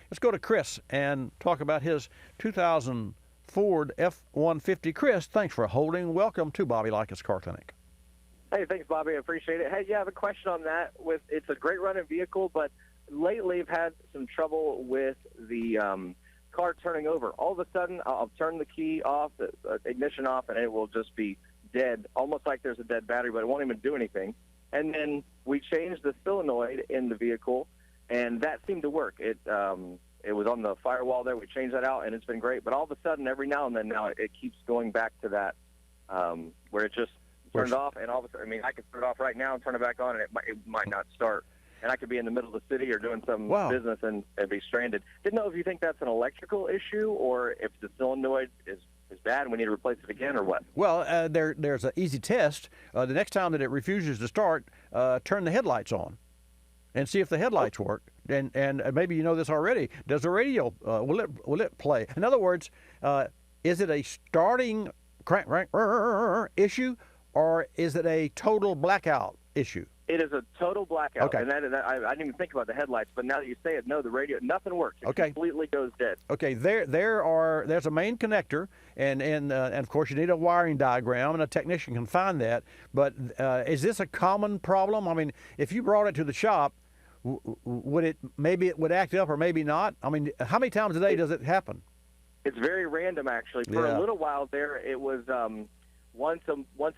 Let's go to Chris and talk about his 2000 Ford F-150. Chris, thanks for holding. Welcome to Bobby Likis Car Clinic. Hey, thanks, Bobby. I appreciate it. Hey, yeah, I have a question on that. It's a great running vehicle, but lately I've had some trouble with the car turning over. All of a sudden, I'll turn the key off, the ignition off, and it will just be dead, almost like there's a dead battery, but it won't even do anything. And then we changed the solenoid in the vehicle, and that seemed to work. It was on the firewall there. We changed that out, and it's been great. But all of a sudden, every now and then now, it keeps going back to that where it just turned off. And all of a sudden, I mean, I could turn it off right now and turn it back on, and it might not start. And I could be in the middle of the city or doing some business and be stranded. Didn't know if you think that's an electrical issue or if the solenoid is bad and we need to replace it again or what. Well, there's an easy test. The next time that it refuses to start, turn the headlights on and see if the headlights work. And maybe you know this already. Does the radio, will it play? In other words, is it a starting crank issue, or is it a total blackout issue? It is a total blackout. Okay. And I didn't even think about the headlights, but now that you say it, no, the radio, nothing works. It completely goes dead. Okay, there's a main connector, and of course you need a wiring diagram, and a technician can find that. But is this a common problem? I mean, if you brought it to the shop, maybe it would act up or maybe not? I mean, how many times a day does it happen? It's very random, actually. For a little while there, it was once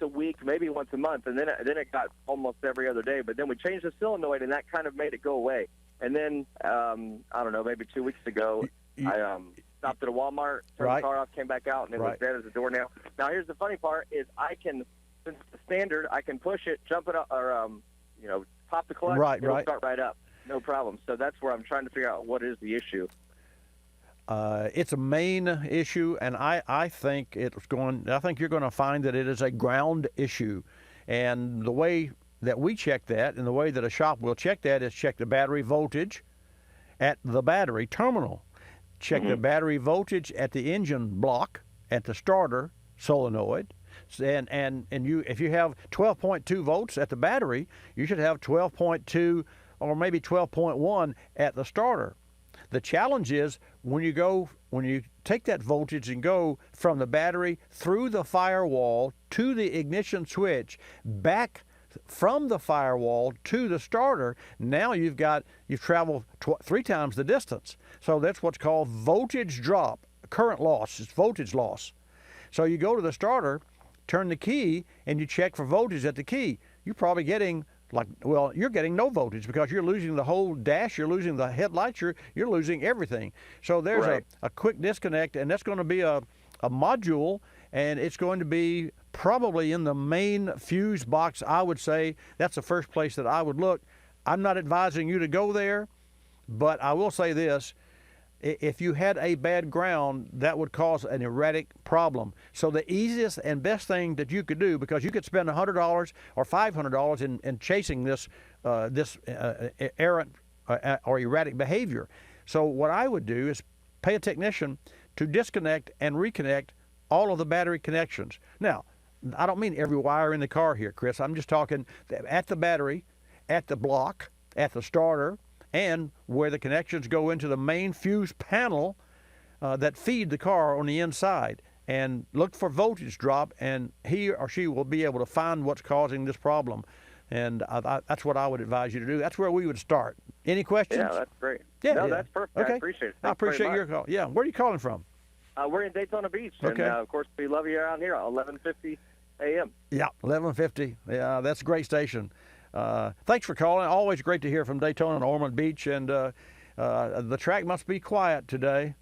a week, maybe once a month, and then it got almost every other day. But then we changed the solenoid, and that kind of made it go away. And then I don't know, maybe 2 weeks ago, I stopped at a Walmart, turned the car off, came back out, and it was dead as a doornail. Now here's the funny part: is since it's the standard, I can push it, jump it up, or pop the clutch, it'll start right up, no problem. So that's where I'm trying to figure out what is the issue. It's a main issue, and I think you're going to find that it is a ground issue. And the way that we check that, and the way that a shop will check that, is check the battery voltage at the battery terminal. Check the battery voltage at the engine block, at the starter solenoid. And if you have 12.2 volts at the battery, you should have 12.2 or maybe 12.1 at the starter. The challenge is when you take that voltage and go from the battery through the firewall to the ignition switch, back from the firewall to the starter, now you've traveled 3 times the distance. So that's what's called voltage drop, current loss. It's voltage loss. So you go to the starter, turn the key, and you check for voltage at the key. You're probably getting you're getting no voltage because you're losing the whole dash, you're losing the headlights, you're losing everything. So there's a quick disconnect, and that's going to be a module, and it's going to be probably in the main fuse box. I would say that's the first place that I would look. I'm not advising you to go there, but I will say this. If you had a bad ground, that would cause an erratic problem. So the easiest and best thing that you could do, because you could spend $100 or $500 in chasing this errant or erratic behavior. So what I would do is pay a technician to disconnect and reconnect all of the battery connections. Now, I don't mean every wire in the car here, Chris. I'm just talking at the battery, at the block, at the starter, and where the connections go into the main fuse panel that feed the car on the inside. And look for voltage drop, and he or she will be able to find what's causing this problem. And that's what I would advise you to do. That's where we would start. Any questions? Yeah, that's great. Yeah, that's perfect. Okay. I appreciate it. I appreciate your call. Yeah, where are you calling from? We're in Daytona Beach, Okay. and of course we love you around here, 11:50 a.m. Yeah, 11:50. Yeah, that's a great station. Thanks for calling. Always great to hear from Daytona and Ormond Beach. And the track must be quiet today.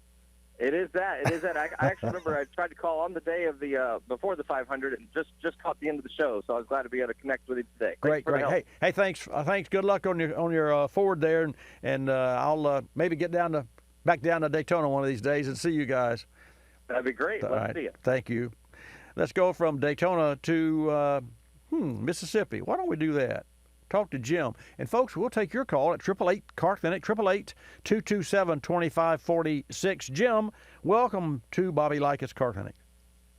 It is that. It is that. I actually remember I tried to call on the day of the before the 500 and just caught the end of the show. So I was glad to be able to connect with you today. Great. Hey, thanks. Thanks. Good luck on your Ford there, and I'll maybe get back down to Daytona one of these days and see you guys. That'd be great. Love to see you. Thank you. Let's go from Daytona to Mississippi. Why don't we do that? Talk to Jim. And folks, we'll take your call at 888-CAR Clinic, 888-227-2546. Jim, welcome to Bobby Likis Car Clinic.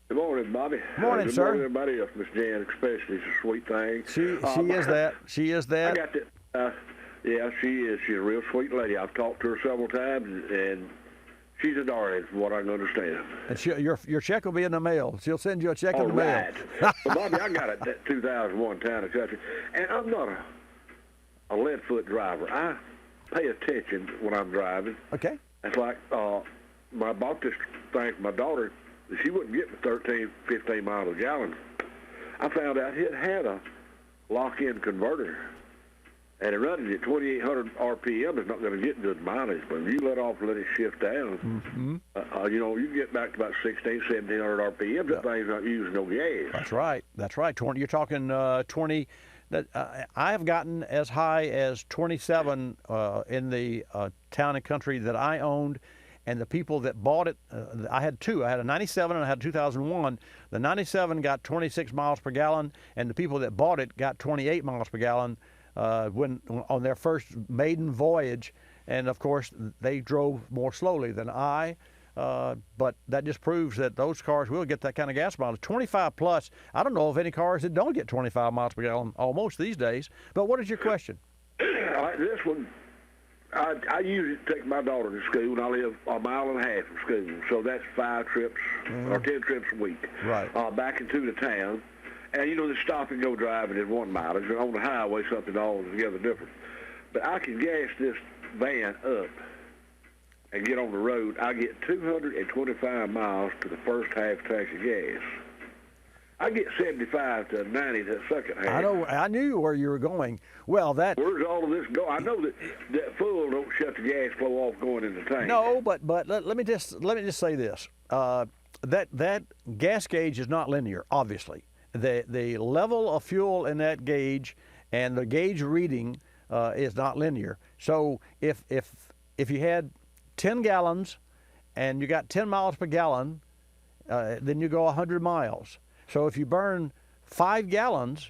Good morning, Bobby. Morning, good sir. Morning, everybody else. Miss Jan, especially. She's a sweet thing. She is that. She is that. I got that. Yeah, she is. She's a real sweet lady. I've talked to her several times, and she's a darling, from what I can understand. And your check will be in the mail. She'll send you a check in the mail. Well, Bobby, I got that 2001 Town and Country, and I'm not a lead-foot driver. I pay attention when I'm driving. Okay. It's like I bought this thing for my daughter. She wouldn't get me 13, 15 miles a gallon. I found out it had a lock-in converter. And it running at 2,800 RPM is not going to get good mileage. But if you let it shift down, you get back to about 1,600, 1,700 RPM. That thing's not using no gas. That's right. 20. You're talking 20. I have gotten as high as 27 in the Town and Country that I owned. And the people that bought it, I had two. I had a 97 and I had a 2001. The 97 got 26 miles per gallon, and the people that bought it got 28 miles per gallon when on their first maiden voyage. And of course, they drove more slowly than I. But that just proves that those cars will get that kind of gas mileage. 25 plus. I don't know of any cars that don't get 25 miles per gallon almost these days. But what is your question? This one. I usually take my daughter to school, and I live a mile and a half from school, so that's 5 trips or 10 trips a week. Right. Back into the town, and the stop and go driving is 1 mile. If you're on the highway, something altogether different. But I can gas this van up and get on the road. I get 225 miles to the first half tank of gas. I get 75 to 90 to the second half. I knew where you were going. Well, where's all of this go? I know that full don't shut the gas flow off going in the tank. No, but let me just say this: that gas gauge is not linear. Obviously, the level of fuel in that gauge and the gauge reading is not linear. So if you had 10 gallons and you got 10 miles per gallon, then you go 100 miles. So if you burn 5 gallons,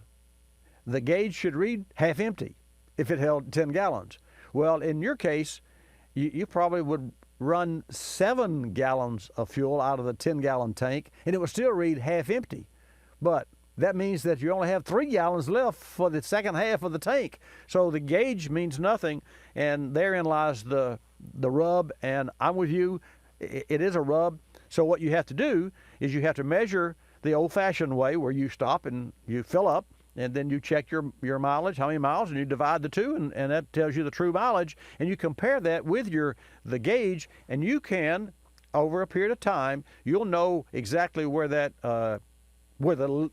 the gauge should read half empty if it held 10 gallons. Well, in your case, you probably would run 7 gallons of fuel out of the 10-gallon tank, and it would still read half empty. But that means that you only have 3 gallons left for the second half of the tank. So the gauge means nothing, and therein lies the rub, and I'm with you. It is a rub. So what you have to do is you have to measure the old-fashioned way, where you stop and you fill up, and then you check your mileage, how many miles, and you divide the two, and that tells you the true mileage, and you compare that with the gauge, and you can, over a period of time, you'll know exactly where the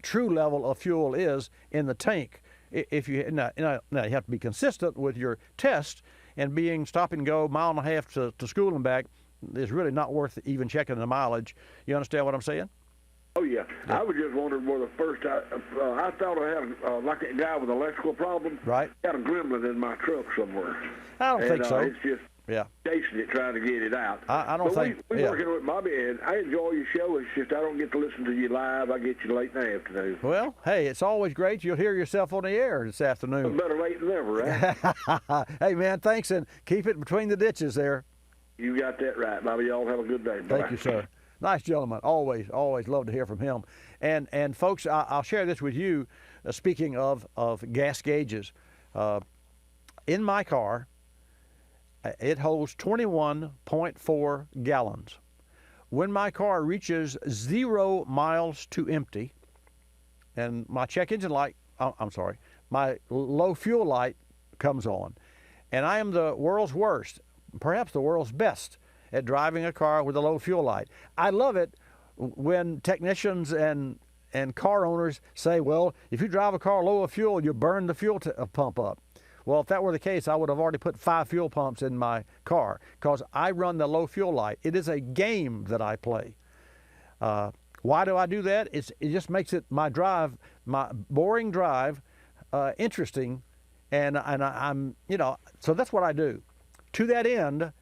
true level of fuel is in the tank. If you now you have to be consistent with your test, and being stop and go mile and a half to school and back is really not worth even checking the mileage. You understand what I'm saying? Oh, yeah. I was just wondering where the first I thought I had, like a guy with an electrical problem. Right. Got a gremlin in my truck somewhere. I don't think so. It's just chasing it, trying to get it out. I don't think. We're working with Bobby, and I enjoy your show. It's just I don't get to listen to you live. I get you late in the afternoon. Well, hey, it's always great. You'll hear yourself on the air this afternoon. Better late than never, right? Hey, man, thanks, and keep it between the ditches there. You got that right, Bobby. Y'all have a good day. Bye-bye. Thank you, sir. Nice gentleman. Always love to hear from him. And folks, I'll share this with you. Speaking of gas gauges, in my car, it holds 21.4 gallons. When my car reaches 0 miles to empty, and my check engine light, my low fuel light comes on, and I am the world's worst, perhaps the world's best, at driving a car with a low fuel light. I love it when technicians and car owners say, well, if you drive a car low of fuel, you burn the fuel pump up. Well, if that were the case, I would have already put 5 fuel pumps in my car because I run the low fuel light. It is a game that I play. Why do I do that? It just makes it my boring drive, interesting, and I'm so that's what I do. To that end,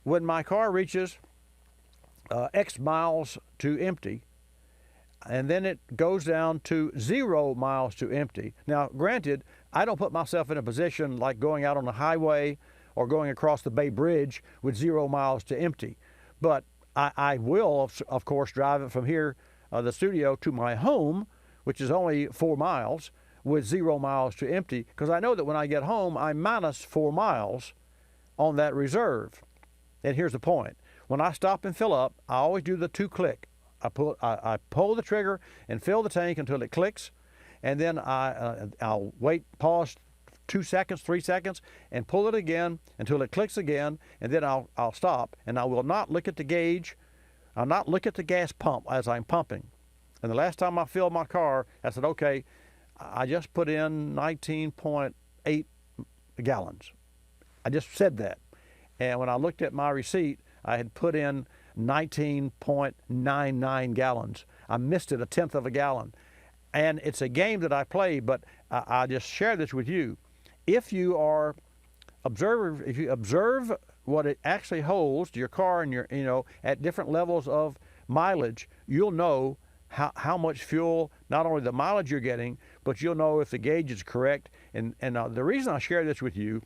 when my car reaches X miles to empty, and then it goes down to 0 miles to empty. Now, granted, I don't put myself in a position like going out on the highway or going across the Bay Bridge with 0 miles to empty, but I will, of course, drive it from here, the studio, to my home, which is only 4 miles, with 0 miles to empty, because I know that when I get home, I'm minus 4 miles on that reserve. And here's the point. When I stop and fill up, I always do the 2-click. I pull the trigger and fill the tank until it clicks, and then I'll pause 2 seconds, 3 seconds, and pull it again until it clicks again, and then I'll stop, and I will not look at the gauge. I'll not look at the gas pump as I'm pumping. And the last time I filled my car, I said, okay, I just put in 19.8 gallons. I just said that. And when I looked at my receipt, I had put in 19.99 gallons. I missed it 1/10 of a gallon. And it's a game that I play, but I just share this with you. If you observe what it actually holds, your car and at different levels of mileage, you'll know how much fuel, not only the mileage you're getting, but you'll know if the gauge is correct. And the reason I share this with you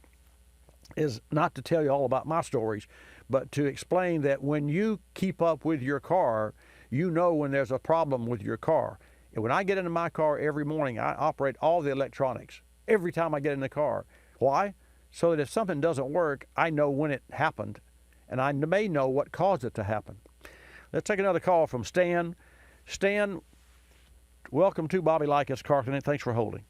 is not to tell you all about my stories, but to explain that when you keep up with your car, you know when there's a problem with your car. And when I get into my car every morning, I operate all the electronics every time I get in the car. Why? So that if something doesn't work, I know when it happened, and I may know what caused it to happen. Let's take another call from Stan. Stan, welcome to Bobby Likis Car Clinic. Thanks for holding.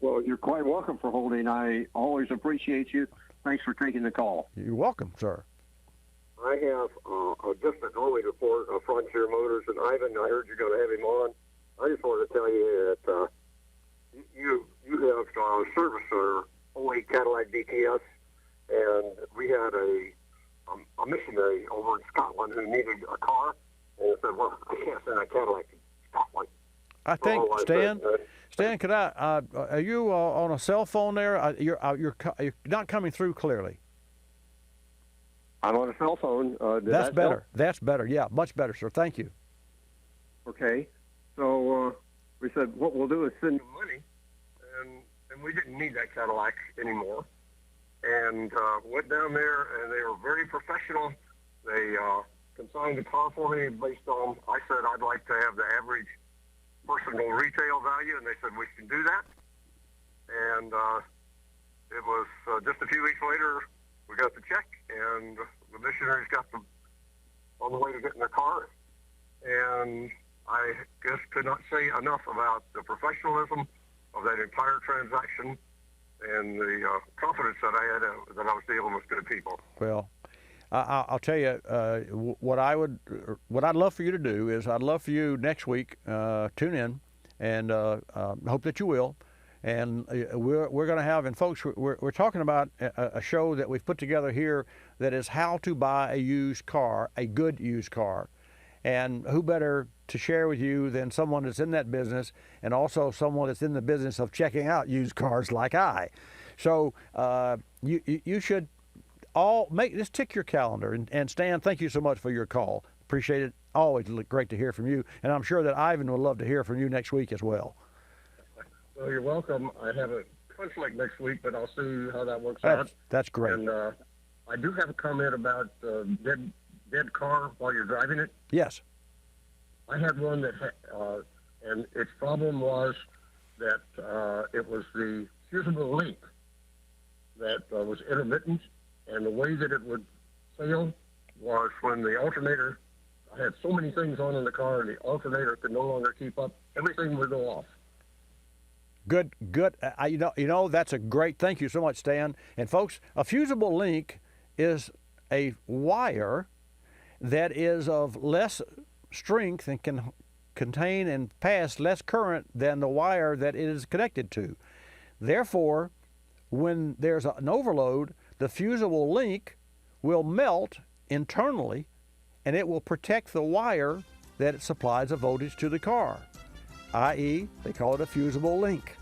Well, you're quite welcome for holding. I always appreciate you. Thanks for taking the call. You're welcome, sir. I have just a glowing report of Frontier Motors, and Ivan, I heard you're going to have him on. I just wanted to tell you that you have serviced our 08 Cadillac DTS, and we had a missionary over in Scotland who needed a car, and said, well, I can't send a Cadillac to Scotland. I think, Stan, could are you on a cell phone there? You're not coming through clearly. I'm on a cell phone. That's better. Help? That's better. Yeah, much better, sir. Thank you. Okay. So we said, what we'll do is send you money, and we didn't need that Cadillac anymore. And went down there, and they were very professional. They consigned the car for me based on, I said I'd like to have the average personal retail value, and they said we can do that. And it was just a few weeks later, we got the check, and the missionaries got them on the way to getting their car. And I just could not say enough about the professionalism of that entire transaction and the confidence that I had that I was dealing with good people. Well, I'll tell you what I'd love for you to do is I'd love for you next week tune in, and hope that you will. And we're going to have, and folks, we're talking about a show that we've put together here that is how to buy a used car, a good used car. And who better to share with you than someone that's in that business, and also someone that's in the business of checking out used cars like I. So you should all just tick your calendar. And Stan, thank you so much for your call. Appreciate it. Always great to hear from you. And I'm sure that Ivan would love to hear from you next week as well. Well, you're welcome. I have a conflict next week, but I'll see how that works out. That's great. And I do have a comment about dead car while you're driving it. Yes. I had one that, and its problem was that it was the fusible link that was intermittent, and the way that it would fail was when the alternator, I had so many things on in the car, and the alternator could no longer keep up. Everything would go off. Good. That's a great, thank you so much, Stan. And folks, a fusible link is a wire that is of less strength and can contain and pass less current than the wire that it is connected to. Therefore, when there's an overload, the fusible link will melt internally, and it will protect the wire that supplies a voltage to the car, i.e., they call it a fusible link.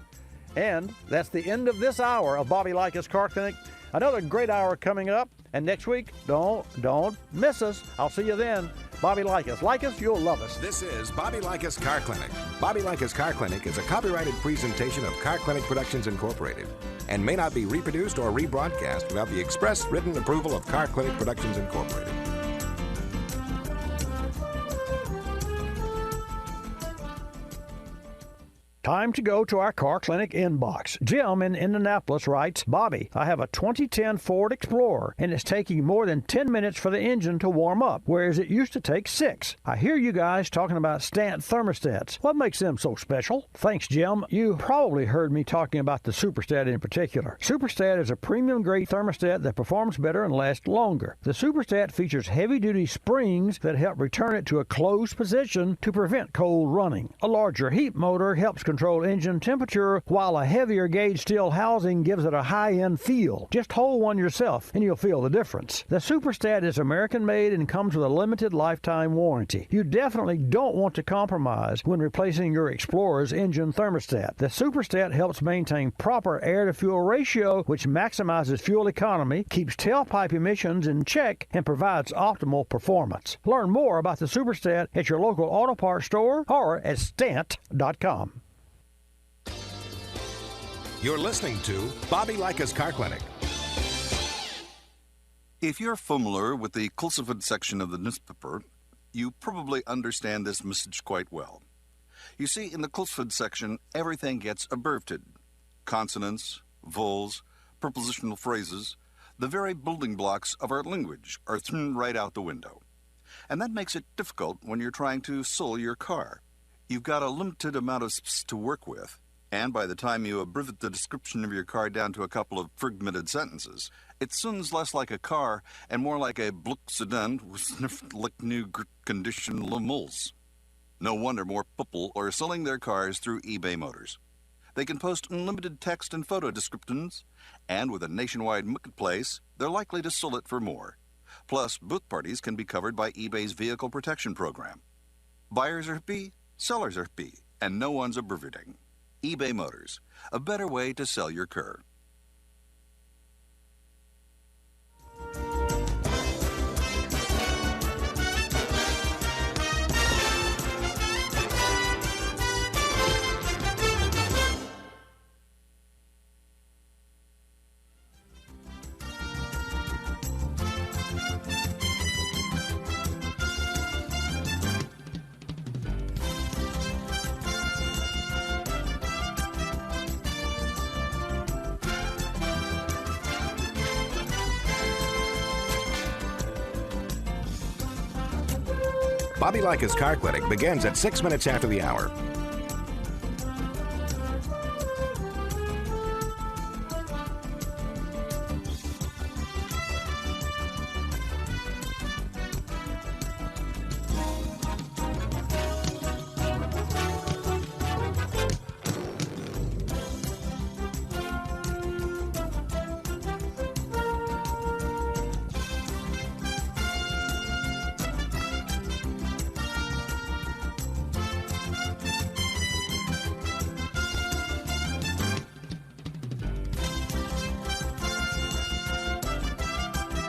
And that's the end of this hour of Bobby Likis Car Clinic. Another great hour coming up, and next week, don't miss us. I'll see you then. Bobby Likis. Likis, you'll love us. This is Bobby Likis Car Clinic. Bobby Likis Car Clinic is a copyrighted presentation of Car Clinic Productions Incorporated and may not be reproduced or rebroadcast without the express written approval of Car Clinic Productions Incorporated. Time to go to our Car Clinic inbox. Jim in Indianapolis writes, Bobby, I have a 2010 Ford Explorer, and it's taking more than 10 minutes for the engine to warm up, whereas it used to take 6. I hear you guys talking about Stant thermostats. What makes them so special? Thanks, Jim. You probably heard me talking about the Superstat in particular. Superstat is a premium-grade thermostat that performs better and lasts longer. The Superstat features heavy-duty springs that help return it to a closed position to prevent cold running. A larger heat motor helps control engine temperature, while a heavier gauge steel housing gives it a high-end feel. Just hold one yourself and you'll feel the difference. The Superstat is American-made and comes with a limited lifetime warranty. You definitely don't want to compromise when replacing your Explorer's engine thermostat. The Superstat helps maintain proper air-to-fuel ratio, which maximizes fuel economy, keeps tailpipe emissions in check, and provides optimal performance. Learn more about the Superstat at your local auto parts store or at stant.com. You're listening to Bobby Likis Car Clinic. If you're familiar with the cultivated section of the newspaper, you probably understand this message quite well. You see, in the cultivated section, everything gets abbreviated. Consonants, vowels, prepositional phrases, the very building blocks of our language are thrown right out the window. And that makes it difficult when you're trying to sell your car. You've got a limited amount of space to work with. And by the time you abbreviate the description of your car down to a couple of fragmented sentences, it sounds less like a car and more like a Bluck sedan with sniffed like new condition limos. No wonder more people are selling their cars through eBay Motors. They can post unlimited text and photo descriptions, and with a nationwide marketplace, they're likely to sell it for more. Plus, both parties can be covered by eBay's Vehicle Protection Program. Buyers are happy, sellers are happy, and no one's abbreviating. eBay Motors, a better way to sell your car. Bobby Likis Car Clinic begins at 6 minutes after the hour.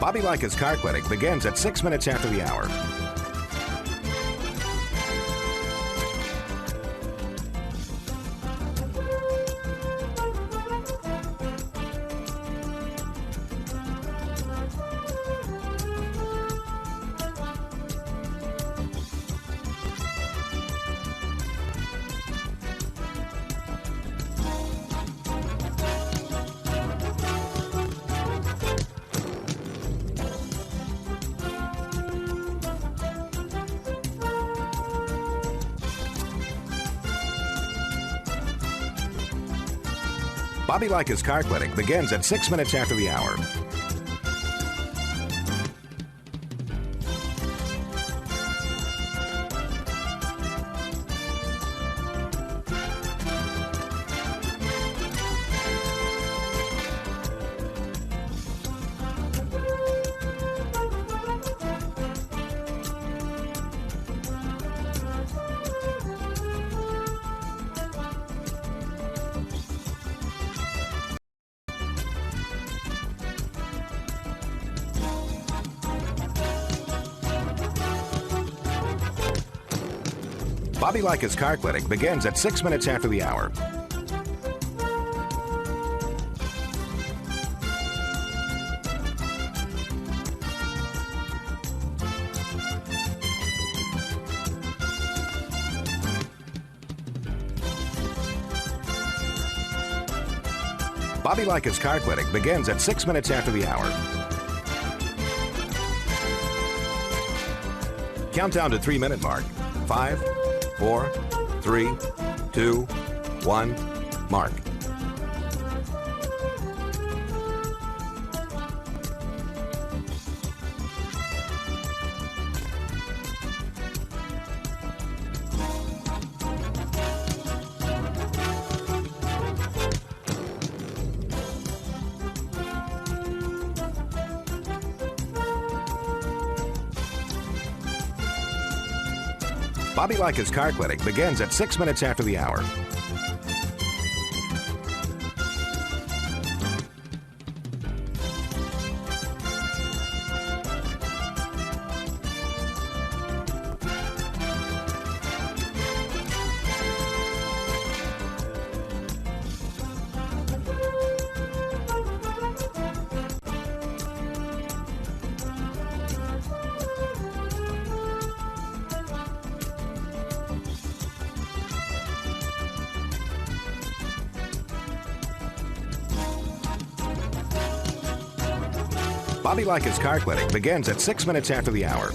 Bobby Likis Car Clinic begins at 6 minutes after the hour. Bobby Likis Car Clinic begins at 6 minutes after the hour. Bobby Likis Car Clinic begins at 6 minutes after the hour. Bobby Likis Car Clinic begins at 6 minutes after the hour. Countdown to 3-minute mark. 5, 4, 3, 2, 1, mark. Bobby Likis Car Clinic begins at 6 minutes after the hour. Bobby Likis Car Clinic begins at 6 minutes after the hour.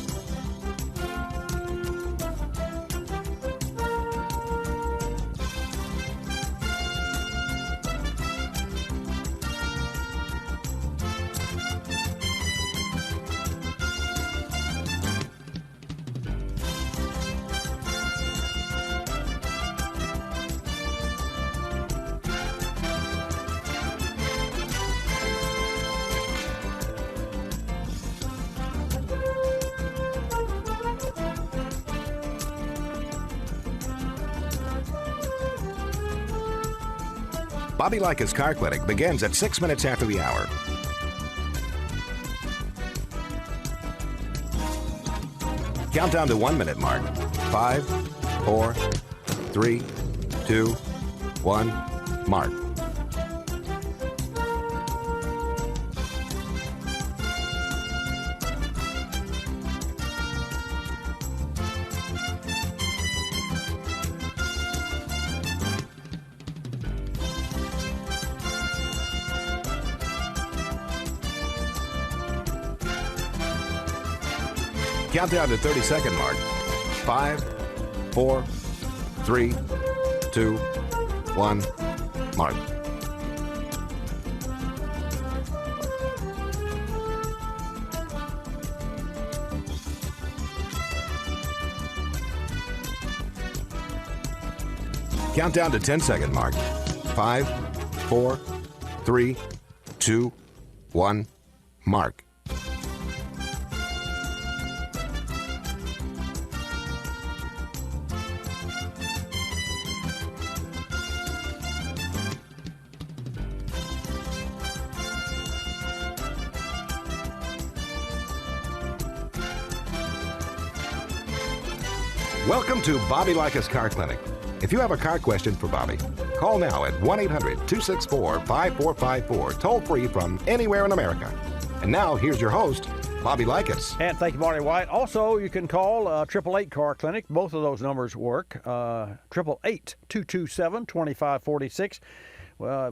Bobby Likis Car Clinic begins at 6 minutes after the hour. Countdown to 1-minute mark. 5, 4, 3, 2, 1, mark. Countdown to 30-second mark. 5, 4, 3, 2, 1, mark. Countdown to 10-second mark. 5, 4, 3, 2, 1, mark. Welcome to Bobby Likis Car Clinic. If you have a car question for Bobby, call now at 1-800-264-5454, toll free from anywhere in America. And now, here's your host, Bobby Likis. And thank you, Marty White. Also, you can call 888 Car Clinic. Both of those numbers work. 888-227-2546.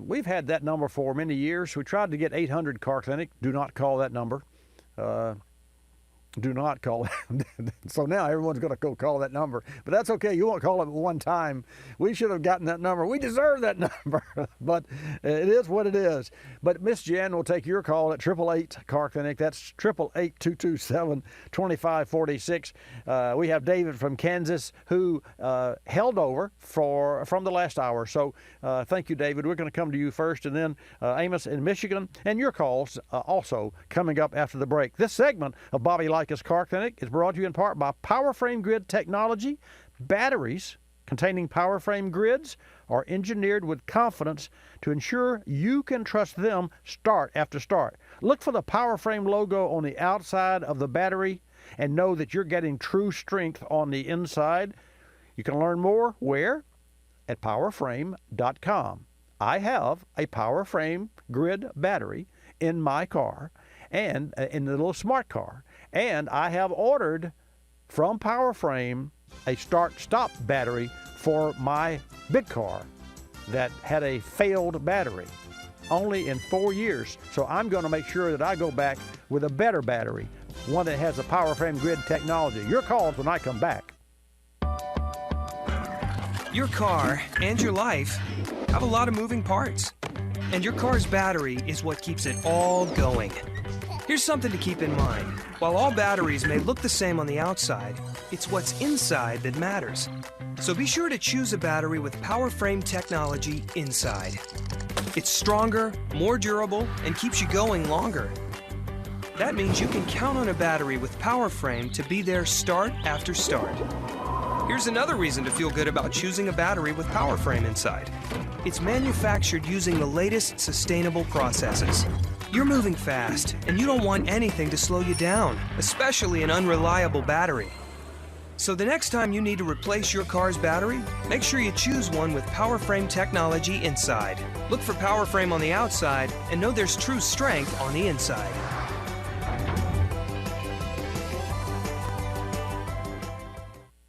We've had that number for many years. We tried to get 800 Car Clinic. Do not call that number. Do not call it. So now everyone's going to go call that number. But that's okay. You won't call it one time. We should have gotten that number. We deserve that number. But it is what it is. But Miss Jen will take your call at 888 Car Clinic. That's 888-227-2546. We have David from Kansas who held over from the last hour. So thank you, David. We're going to come to you first, and then Amos in Michigan, and your calls also coming up after the break. This segment of Bobby Likis Car Clinic is brought to you in part by PowerFrame Grid Technology. Batteries containing PowerFrame grids are engineered with confidence to ensure you can trust them start after start. Look for the PowerFrame logo on the outside of the battery and know that you're getting true strength on the inside. You can learn more where? At powerframe.com. I have a PowerFrame grid battery in my car and in the little smart car, and I have ordered from PowerFrame a start-stop battery for my big car that had a failed battery only in 4 years. So I'm going to make sure that I go back with a better battery, one that has a PowerFrame grid technology. Your calls when I come back. Your car and your life have a lot of moving parts, and your car's battery is what keeps it all going. Here's something to keep in mind. While all batteries may look the same on the outside, it's what's inside that matters. So be sure to choose a battery with PowerFrame technology inside. It's stronger, more durable, and keeps you going longer. That means you can count on a battery with PowerFrame to be there start after start. Here's another reason to feel good about choosing a battery with PowerFrame inside. It's manufactured using the latest sustainable processes. You're moving fast, and you don't want anything to slow you down, especially an unreliable battery. So the next time you need to replace your car's battery, make sure you choose one with PowerFrame technology inside. Look for PowerFrame on the outside and know there's true strength on the inside.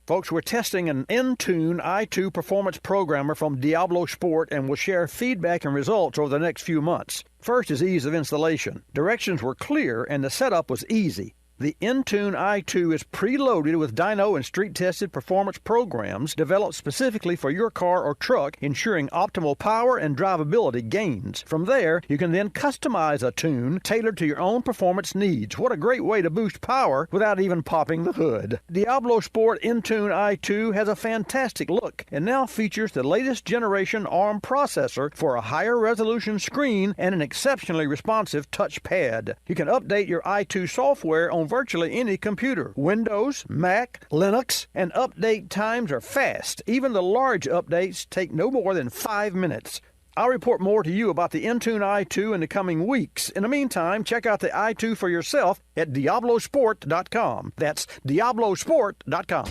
Folks, we're testing an Intune i2 performance programmer from Diablo Sport and will share feedback and results over the next few months. First is ease of installation. Directions were clear and the setup was easy. The Intune i2 is preloaded with dyno and street-tested performance programs developed specifically for your car or truck, ensuring optimal power and drivability gains. From there, you can then customize a tune tailored to your own performance needs. What a great way to boost power without even popping the hood. Diablo Sport Intune i2 has a fantastic look and now features the latest generation ARM processor for a higher resolution screen and an exceptionally responsive touchpad. You can update your i2 software on virtually any computer, Windows, Mac, Linux, and update times are fast. Even the large updates take no more than 5 minutes. I'll report more to you about the Intune i2 in the coming weeks. In the meantime, check out the i2 for yourself at DiabloSport.com. That's DiabloSport.com.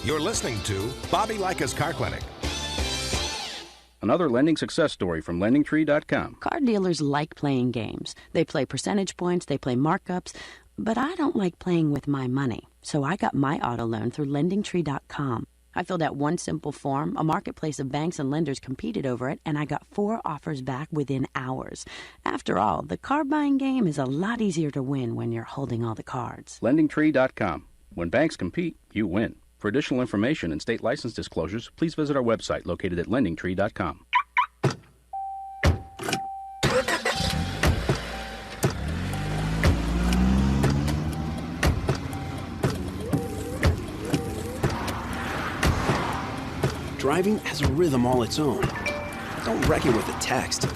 You're listening to Bobby Likis Car Clinic. Another lending success story from LendingTree.com. Car dealers like playing games. They play percentage points, they play markups, but I don't like playing with my money. So I got my auto loan through LendingTree.com. I filled out one simple form, a marketplace of banks and lenders competed over it, and I got 4 offers back within hours. After all, the car buying game is a lot easier to win when you're holding all the cards. LendingTree.com. When banks compete, you win. For additional information and state license disclosures, please visit our website located at LendingTree.com. Driving has a rhythm all its own. Don't wreck it with a text.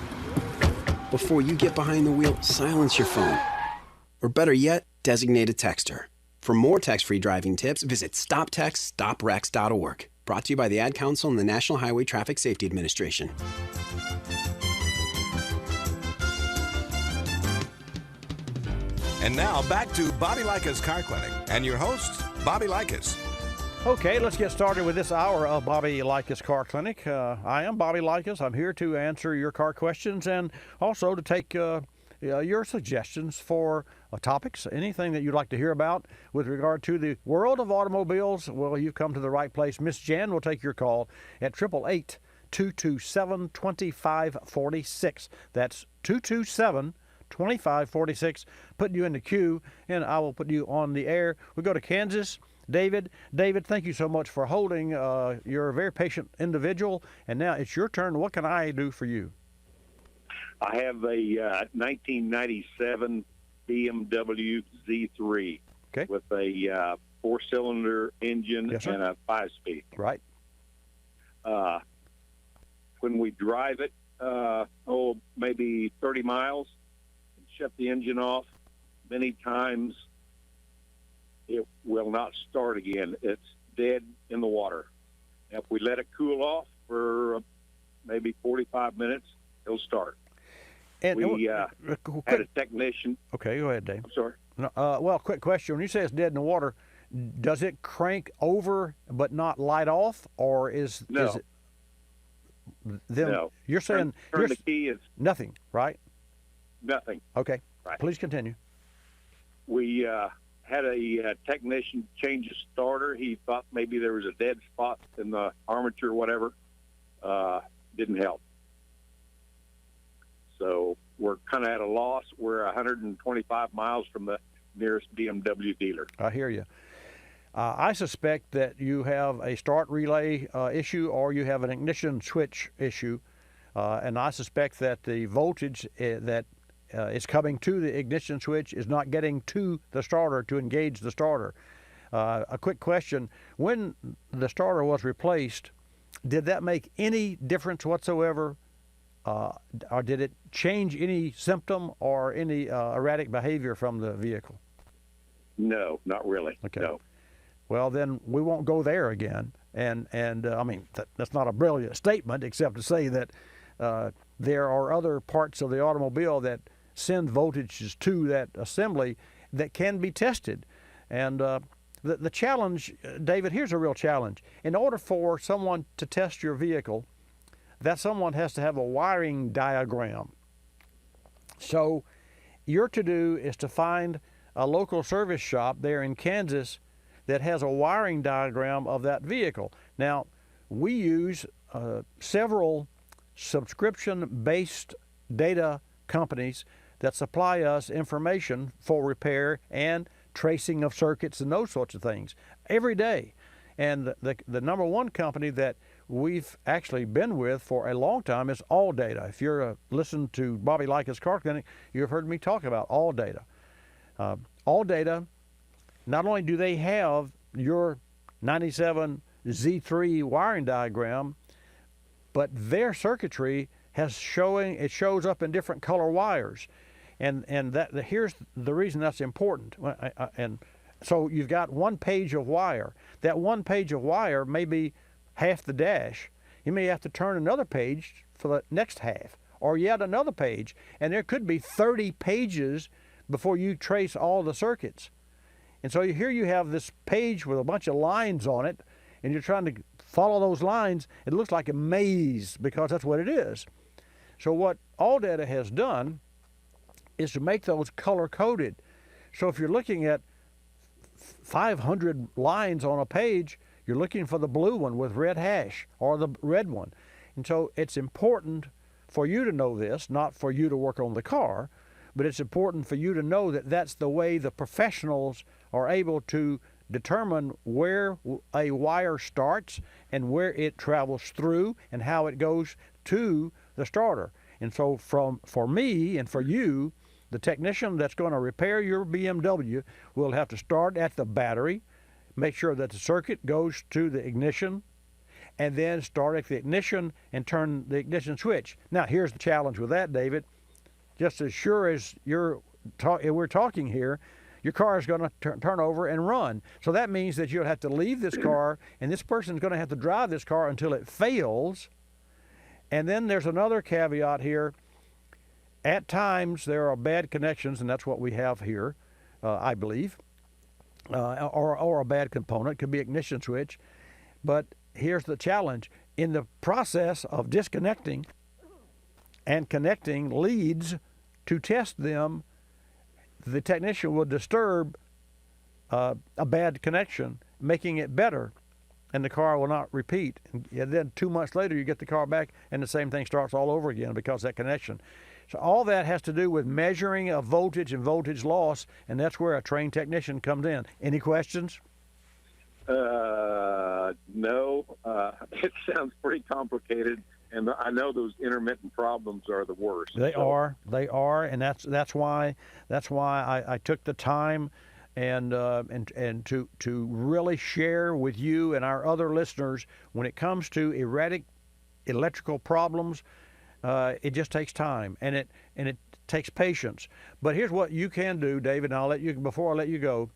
Before you get behind the wheel, silence your phone. Or better yet, designate a texter. For more text-free driving tips, visit StopTextStopWrecks.org. Brought to you by the Ad Council and the National Highway Traffic Safety Administration. And now back to Bobby Likis Car Clinic and your host, Bobby Likis. Okay, let's get started with this hour of Bobby Likis Car Clinic. I am Bobby Likis. I'm here to answer your car questions and also to take your suggestions for topics, anything that you'd like to hear about with regard to the world of automobiles. Well, you've come to the right place. Miss Jan will take your call at 888-227-2546. That's 227-2546. Putting you in the queue, and I will put you on the air. We go to Kansas. David, thank you so much for holding. You're a very patient individual, and now it's your turn. What can I do for you? I have a 1997 BMW Z3 with a 4-cylinder engine and a 5-speed. Right. When we drive it, maybe 30 miles, and shut the engine off, many times it will not start again. It's dead in the water. If we let it cool off for maybe 45 minutes, it'll start. And we had a technician. Okay, go ahead, Dave. I'm sorry. Well, quick question. When you say it's dead in the water, does it crank over but not light off, or is it? Then No. You're saying turn the key is nothing, right? nothing. Okay. Right. Please continue. We had a technician change the starter. He thought maybe there was a dead spot in the armature or whatever. Didn't help. So we're kind of at a loss. We're 125 miles from the nearest BMW dealer. I hear you. I suspect that you have a start relay issue, or you have an ignition switch issue, and I suspect that the voltage that is coming to the ignition switch is not getting to the starter to engage the starter. A quick question: when the starter was replaced, did that make any difference whatsoever, or did it change any symptom or any erratic behavior from the vehicle? No, not really. Okay. No. Well, then we won't go there again. And I mean, that's not a brilliant statement, except to say that there are other parts of the automobile that send voltages to that assembly that can be tested. And the challenge, David, here's a real challenge. In order for someone to test your vehicle, that someone has to have a wiring diagram. So your to-do is to find a local service shop there in Kansas that has a wiring diagram of that vehicle. Now, we use several subscription-based data companies that supply us information for repair and tracing of circuits and those sorts of things every day. And the number one company that we've actually been with for a long time is AllData. If you're listened to Bobby Likis Car Clinic, you've heard me talk about AllData. AllData, not only do they have your 97 Z3 wiring diagram, but their circuitry shows up in different color wires. And here's the reason that's important. And so you've got one page of wire. That one page of wire may be half the dash. You may have to turn another page for the next half, or yet another page. And there could be 30 pages before you trace all the circuits. And so here you have this page with a bunch of lines on it, and you're trying to follow those lines. It looks like a maze, because that's what it is. So what AllData has done is to make those color-coded. So if you're looking at 500 lines on a page, you're looking for the blue one with red hash, or the red one. And so it's important for you to know this, not for you to work on the car, but it's important for you to know that that's the way the professionals are able to determine where a wire starts and where it travels through and how it goes to the starter. And so for me and for you, the technician that's going to repair your BMW will have to start at the battery, make sure that the circuit goes to the ignition, and then start at the ignition and turn the ignition switch. Now, here's the challenge with that, David. Just as sure as we're talking here, your car is going to turn over and run. So that means that you'll have to leave this car, and this person's going to have to drive this car until it fails. And then there's another caveat here. At times, there are bad connections, and that's what we have here, I believe, or a bad component. It could be ignition switch. But here's the challenge. In the process of disconnecting and connecting leads to test them, the technician will disturb a bad connection, making it better, and the car will not repeat. And then 2 months later, you get the car back, and the same thing starts all over again because of that connection. So all that has to do with measuring of voltage and voltage loss, and that's where a trained technician comes in. Any questions? No. It sounds pretty complicated, and I know those intermittent problems are the worst. They are, and that's why I took the time and to really share with you and our other listeners when it comes to erratic electrical problems. It just takes time, and it takes patience. But here's what you can do, David, and before I let you go.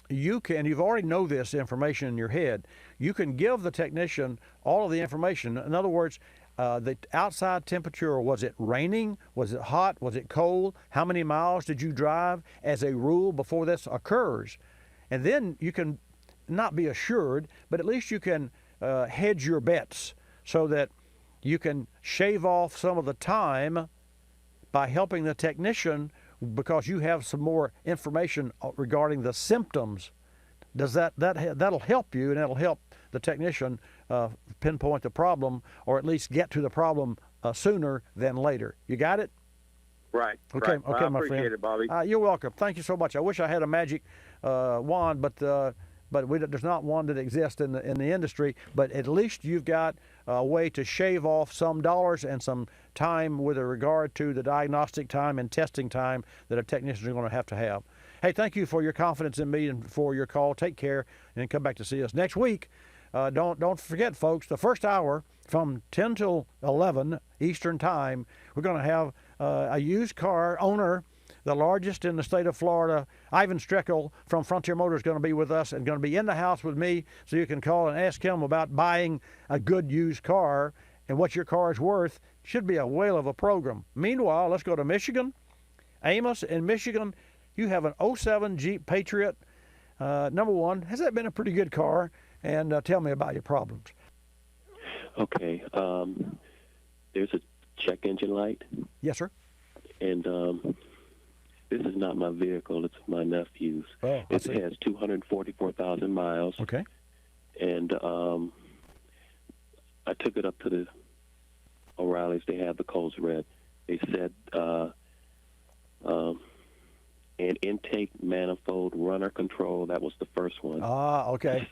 You've already know this information in your head. You can give the technician all of the information. In other words, the outside temperature, was it raining? Was it hot? Was it cold? How many miles did you drive as a rule before this occurs? And then you can not be assured, but at least you can hedge your bets so that you can shave off some of the time by helping the technician because you have some more information regarding the symptoms. Does that'll help you, and it'll help the technician pinpoint the problem, or at least get to the problem sooner than later. You got it? Right. Okay, right. okay, I my appreciate friend. it, Bobby. You're welcome. Thank you so much. I wish I had a magic wand, but there's not one that exists in the industry. But at least you've got a way to shave off some dollars and some time with regard to the diagnostic time and testing time that a technician is going to have. Hey, thank you for your confidence in me and for your call. Take care and come back to see us next week. Don't forget, folks, the first hour from 10 till 11 Eastern Time, we're going to have a used car owner, the largest in the state of Florida, Ivan Streckel from Frontier Motors, is going to be with us and going to be in the house with me, so you can call and ask him about buying a good used car and what your car is worth. Should be a whale of a program. Meanwhile, let's go to Michigan. Amos in Michigan, you have an 07 Jeep Patriot. Number one, has that been a pretty good car? And tell me about your problems. Okay. There's a check engine light. Yes, sir. And this is not my vehicle. It's my nephew's. Oh, it has 244,000 miles. Okay. And I took it up to the O'Reilly's. They have the codes red. They said an intake manifold runner control. That was the first one. Ah, okay.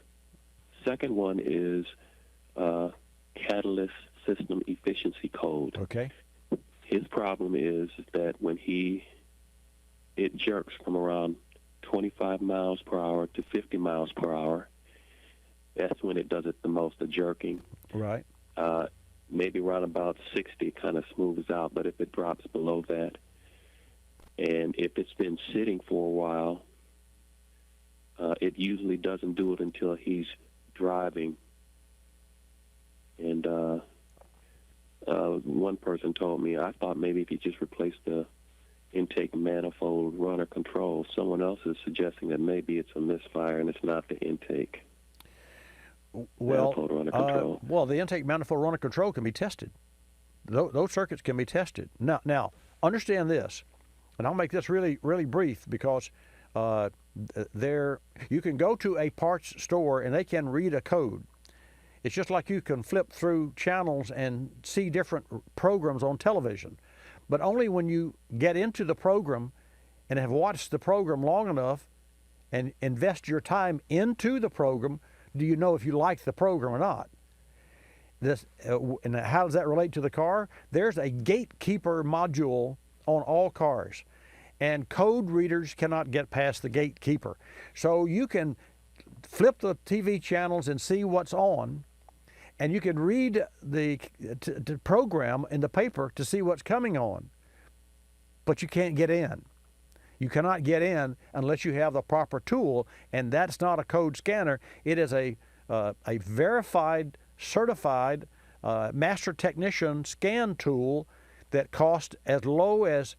Second one is catalyst system efficiency code. Okay. His problem is that when it jerks from around 25 miles per hour to 50 miles per hour. That's when it does it the most, the jerking. Right. Maybe around about 60 kind of smooths out, but if it drops below that, and if it's been sitting for a while, it usually doesn't do it until he's driving. And one person told me, I thought maybe if you just replace the intake manifold runner control. Someone else is suggesting that maybe it's a misfire and it's not the intake manifold runner control. Well, the intake manifold runner control can be tested. Those circuits can be tested. Now, understand this, and I'll make this really, really brief because you can go to a parts store and they can read a code. It's just like you can flip through channels and see different programs on television. But only when you get into the program and have watched the program long enough and invest your time into the program do you know if you like the program or not. And how does that relate to the car? There's a gatekeeper module on all cars, and code readers cannot get past the gatekeeper. So you can flip the TV channels and see what's on, and you can read the program in the paper to see what's coming on, but you can't get in. You cannot get in unless you have the proper tool, and that's not a code scanner. It is a verified, certified master technician scan tool that costs as low as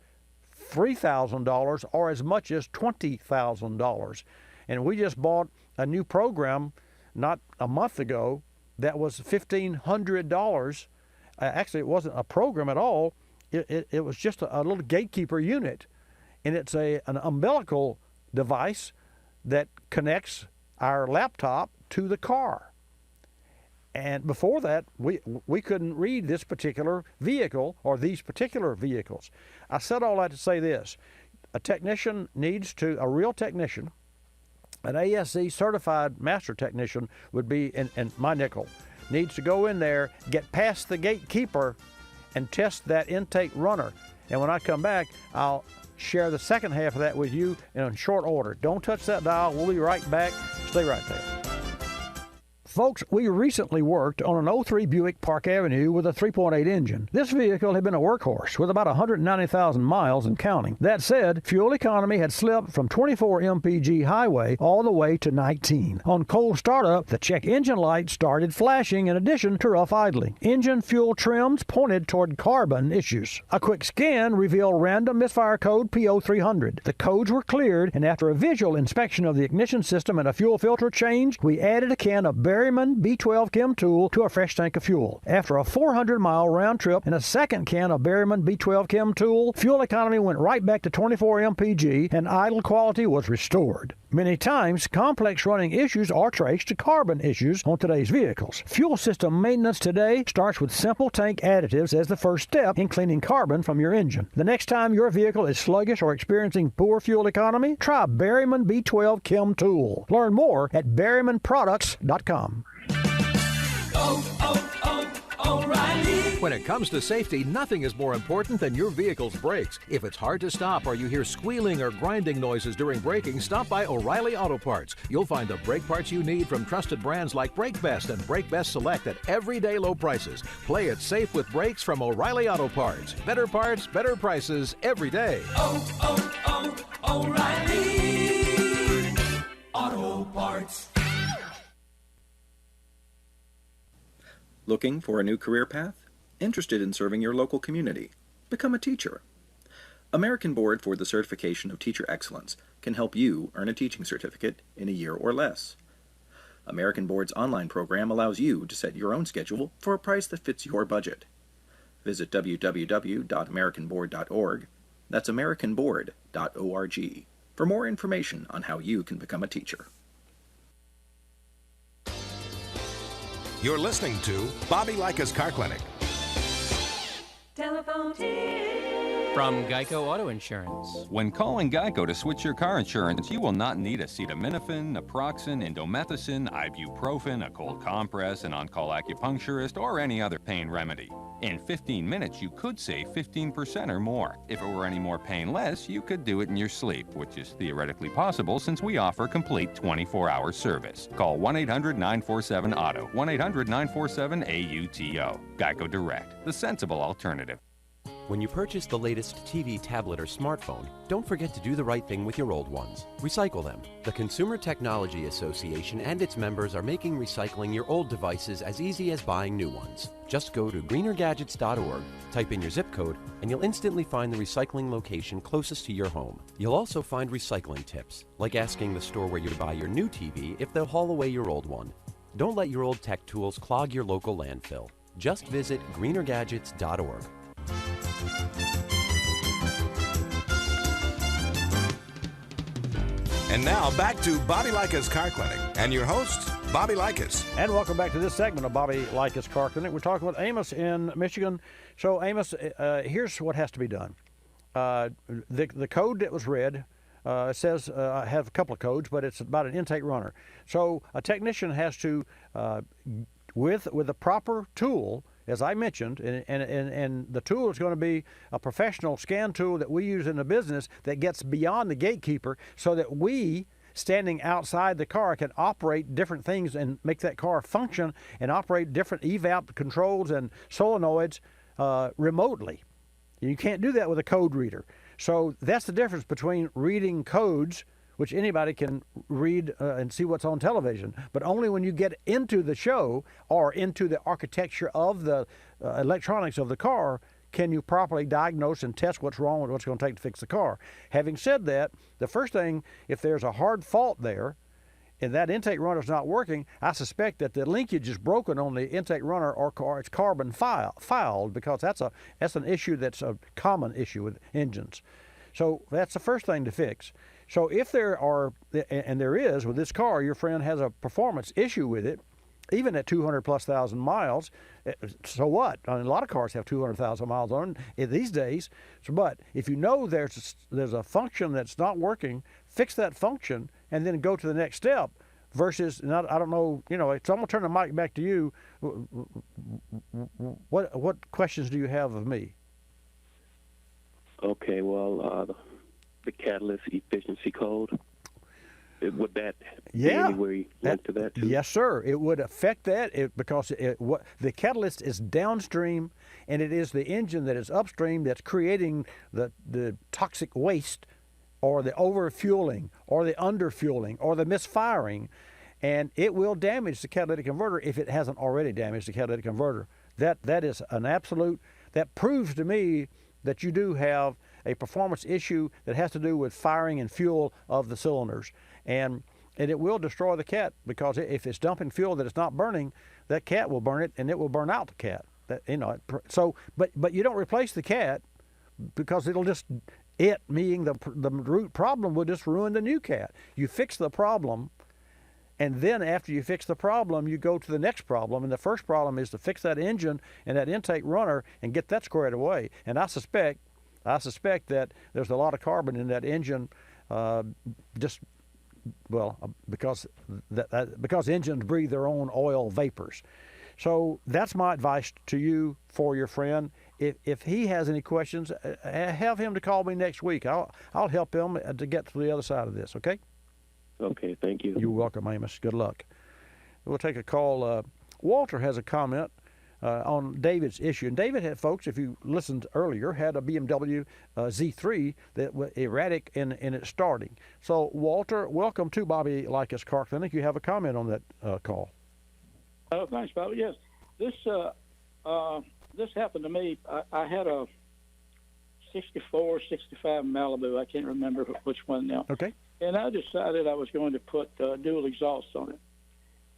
$3,000 or as much as $20,000. And we just bought a new program not a month ago that was $1,500. Actually, it wasn't a program at all. It was just a little gatekeeper unit. And it's an umbilical device that connects our laptop to the car. And before that, we couldn't read this particular vehicle or these particular vehicles. I said all that to say this. A technician needs to, a real technician, an ASE certified master technician would be, in my nickel, needs to go in there, get past the gatekeeper, and test that intake runner. And when I come back, I'll share the second half of that with you in short order. Don't touch that dial. We'll be right back. Stay right there. Folks, we recently worked on an 03 Buick Park Avenue with a 3.8 engine. This vehicle had been a workhorse with about 190,000 miles and counting. That said, fuel economy had slipped from 24 mpg highway all the way to 19. On cold startup, the check engine light started flashing in addition to rough idling. Engine fuel trims pointed toward carbon issues. A quick scan revealed random misfire code P0300. The codes were cleared, and after a visual inspection of the ignition system and a fuel filter change, we added a can of Berryman B12 Chem Tool to a fresh tank of fuel. After a 400-mile round trip and a second can of Berryman B12 Chem Tool, fuel economy went right back to 24 mpg and idle quality was restored. Many times, complex running issues are traced to carbon issues on today's vehicles. Fuel system maintenance today starts with simple tank additives as the first step in cleaning carbon from your engine. The next time your vehicle is sluggish or experiencing poor fuel economy, try Berryman B12 Chem Tool. Learn more at berrymanproducts.com. O'Reilly. When it comes to safety, nothing is more important than your vehicle's brakes. If it's hard to stop or you hear squealing or grinding noises during braking, stop by O'Reilly Auto Parts. You'll find the brake parts you need from trusted brands like Brake Best and Brake Best Select at everyday low prices. Play it safe with brakes from O'Reilly Auto Parts. Better parts, better prices every day. O'Reilly Auto Parts. Looking for a new career path? Interested in serving your local community? Become a teacher. American Board for the Certification of Teacher Excellence can help you earn a teaching certificate in a year or less. American Board's online program allows you to set your own schedule for a price that fits your budget. Visit www.americanboard.org. That's americanboard.org for more information on how you can become a teacher. You're listening to Bobby Likis Car Clinic. Telephone tip from Geico Auto Insurance. When calling Geico to switch your car insurance, you will not need acetaminophen, naproxen, indomethacin, ibuprofen, a cold compress, an on-call acupuncturist, or any other pain remedy. In 15 minutes, you could save 15% or more. If it were any more painless, you could do it in your sleep, which is theoretically possible since we offer complete 24-hour service. Call 1-800-947-AUTO, 1-800-947-AUTO. Geico Direct, the sensible alternative. When you purchase the latest TV, tablet, or smartphone, don't forget to do the right thing with your old ones. Recycle them. The Consumer Technology Association and its members are making recycling your old devices as easy as buying new ones. Just go to greenergadgets.org, type in your zip code, and you'll instantly find the recycling location closest to your home. You'll also find recycling tips, like asking the store where you buy your new TV if they'll haul away your old one. Don't let your old tech tools clog your local landfill. Just visit greenergadgets.org. And now back to Bobby Likis Car Clinic and your host, Bobby Likis. And welcome back to this segment of Bobby Likis Car Clinic. We're talking with Amos in Michigan. So, Amos, here's what has to be done. The code that was read says, I have a couple of codes, but it's about an intake runner. So a technician has to, with a proper tool, as I mentioned, and the tool is going to be a professional scan tool that we use in the business that gets beyond the gatekeeper so that we, standing outside the car, can operate different things and make that car function and operate different evap controls and solenoids remotely. You can't do that with a code reader. So that's the difference between reading codes, which anybody can read and see what's on television, but only when you get into the show or into the architecture of the electronics of the car can you properly diagnose and test what's wrong with what's going to take to fix the car. Having said that, the first thing, if there's a hard fault there and that intake runner is not working, I suspect that the linkage is broken on the intake runner or it's carbon fouled, because that's an issue that's a common issue with engines. So that's the first thing to fix. So if there are, and there is with this car, your friend has a performance issue with it, even at 200,000+ miles, so what? I mean, a lot of cars have 200,000 miles on them these days. So, but if you know there's a function that's not working, fix that function and then go to the next step. Versus, and I don't know, so I'm going to turn the mic back to you. What questions do you have of me? Okay, well, the catalyst efficiency code. Would that Yeah. be anywhere linked to that too? Yes, sir. It would affect that because what the catalyst is downstream, and it is the engine that is upstream that's creating the toxic waste, or the overfueling, or the underfueling, or the misfiring, and it will damage the catalytic converter if it hasn't already damaged the catalytic converter. That is an absolute. That proves to me that you do have a performance issue that has to do with firing and fuel of the cylinders, and it will destroy the cat, because if it's dumping fuel that it's not burning, that cat will burn it, and it will burn out the cat. So, but you don't replace the cat, because it'll just, meaning the root problem, will just ruin the new cat. You fix the problem, and then after you fix the problem, you go to the next problem, and the first problem is to fix that engine and that intake runner and get that squared away. And I suspect that there's a lot of carbon in that engine, because engines breathe their own oil vapors. So that's my advice to you for your friend. If he has any questions, have him to call me next week. I'll help him to get to the other side of this. Okay? Okay. Thank you. You're welcome, Amos. Good luck. We'll take a call. Walter has a comment on David's issue. And David had, folks, if you listened earlier, had a BMW Z3 that was erratic in its starting. So, Walter, welcome to Bobby Likis Car Clinic. You have a comment on that call. Oh, thanks, Bobby. Yes, this happened to me. I had a 64, 65 Malibu. I can't remember which one now. Okay. And I decided I was going to put dual exhaust on it,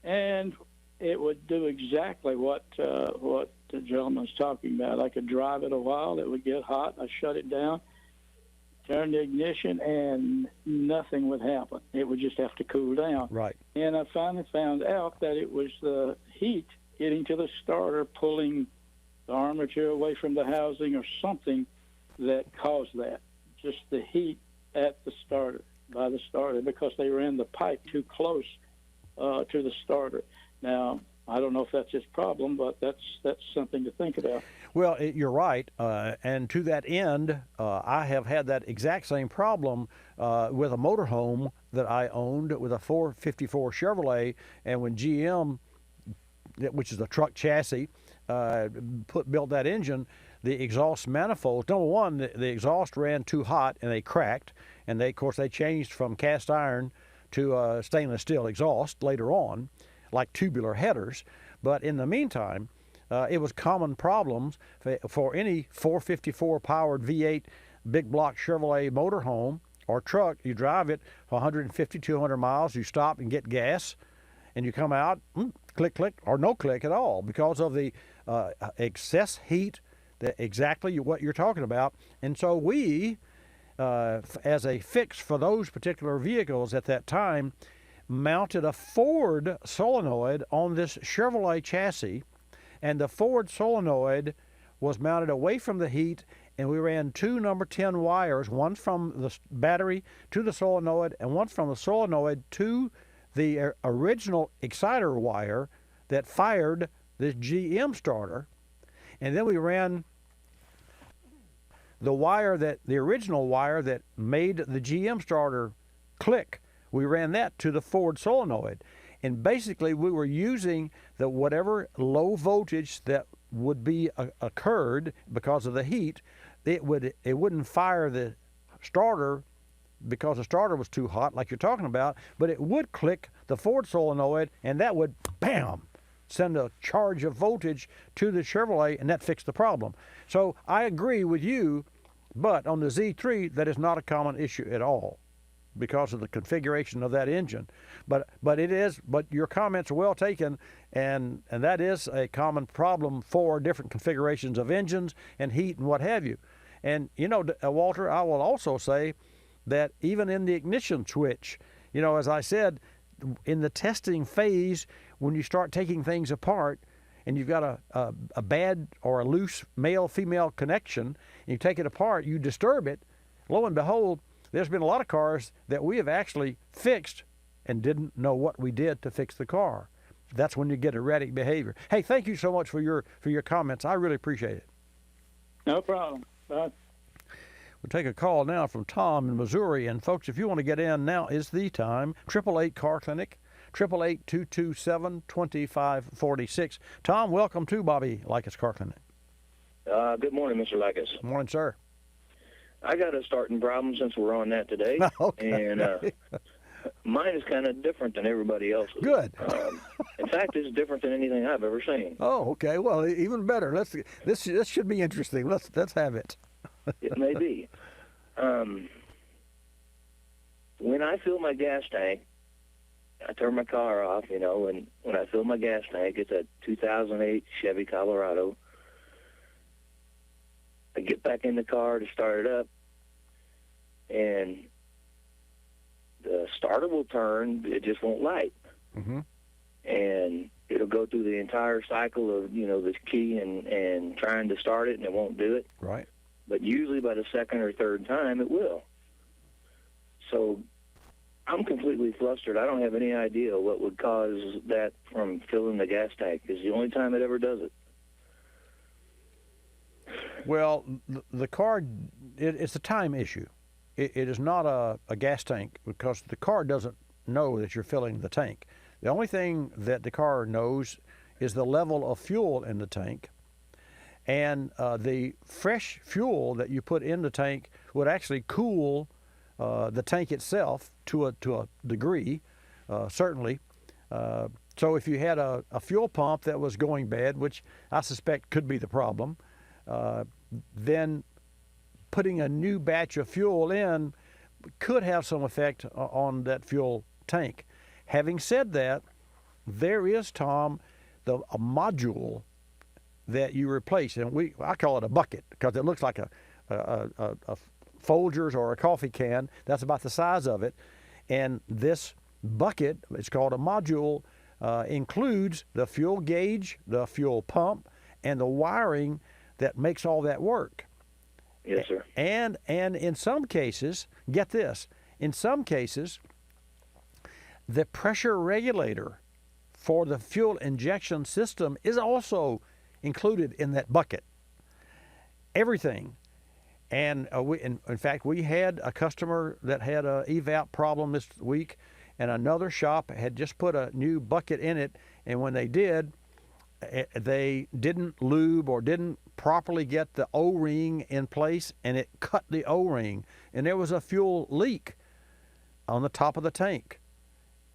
and it would do exactly what the gentleman's talking about. I could drive it a while. It would get hot. I shut it down, turn the ignition, and nothing would happen. It would just have to cool down. Right. And I finally found out that it was the heat getting to the starter, pulling the armature away from the housing or something that caused that. Just the heat at the starter, by the starter, because they ran the pipe too close to the starter. Now, I don't know if that's his problem, but that's something to think about. Well, you're right, and to that end, I have had that exact same problem with a motorhome that I owned with a 454 Chevrolet, and when GM, which is a truck chassis, built that engine, the exhaust manifolds, number one, the exhaust ran too hot and they cracked, and of course they changed from cast iron to stainless steel exhaust later on, like tubular headers. But in the meantime, it was common problems for any 454 powered V8 big block Chevrolet motorhome or truck. You drive it for 150, 200 miles, you stop and get gas, and you come out, click, click, or no click at all because of the excess heat, exactly what you're talking about. And so we, as a fix for those particular vehicles at that time, mounted a Ford solenoid on this Chevrolet chassis, and the Ford solenoid was mounted away from the heat, and we ran two number 10 wires, one from the battery to the solenoid and one from the solenoid to the original exciter wire that fired this GM starter. And then we ran the original wire that made the GM starter click. We ran that to the Ford solenoid. And basically we were using the whatever low voltage that would be occurred because of the heat. It wouldn't fire the starter because the starter was too hot, like you're talking about, but it would click the Ford solenoid, and that would, bam, send a charge of voltage to the Chevrolet, and that fixed the problem. So I agree with you, but on the Z3, that is not a common issue at all because of the configuration of that engine. But your comments are well taken, and that is a common problem for different configurations of engines and heat and what have you. And, Walter, I will also say that even in the ignition switch, as I said, in the testing phase, when you start taking things apart and you've got a bad or a loose male-female connection, and you take it apart, you disturb it, lo and behold, there's been a lot of cars that we have actually fixed and didn't know what we did to fix the car. That's when you get erratic behavior. Hey, thank you so much for your comments. I really appreciate it. No problem. Bye. We'll take a call now from Tom in Missouri. And, folks, if you want to get in, now is the time. 888 Car Clinic, 888-227-2546. Tom, welcome to Bobby Likis Car Clinic. Good morning, Mr. Likis. Good morning, sir. I got a starting problem since we're on that today. Okay. And mine is kind of different than everybody else's. Good. In fact, it's different than anything I've ever seen. Oh, okay. Well, even better. This should be interesting. Let's have it. It may be. When I fill my gas tank, I turn my car off, and when I fill my gas tank, it's a 2008 Chevy Colorado. I get back in the car to start it up, and the starter will turn, it just won't light. Mm-hmm. And it'll go through the entire cycle of, this key and trying to start it, and it won't do it. Right. But usually by the second or third time, it will. So I'm completely flustered. I don't have any idea what would cause that from filling the gas tank. It's the only time it ever does it. Well, the car, it's a time issue. It is not a gas tank, because the car doesn't know that you're filling the tank. The only thing that the car knows is the level of fuel in the tank. And the fresh fuel that you put in the tank would actually cool the tank itself to a degree, certainly. So if you had a fuel pump that was going bad, which I suspect could be the problem, then putting a new batch of fuel in could have some effect on that fuel tank. Having said that, there is, Tom, a module that you replace, and I call it a bucket because it looks like a Folgers or a coffee can. That's about the size of it. And this bucket, it's called a module, includes the fuel gauge, the fuel pump, and the wiring that makes all that work. Yes, sir. And in some cases, get this, in some cases, the pressure regulator for the fuel injection system is also included in that bucket. Everything. And in fact, we had a customer that had a evap problem this week, and another shop had just put a new bucket in it, and when they did, they didn't lube or didn't properly get the O-ring in place, and it cut the O-ring, and there was a fuel leak on the top of the tank.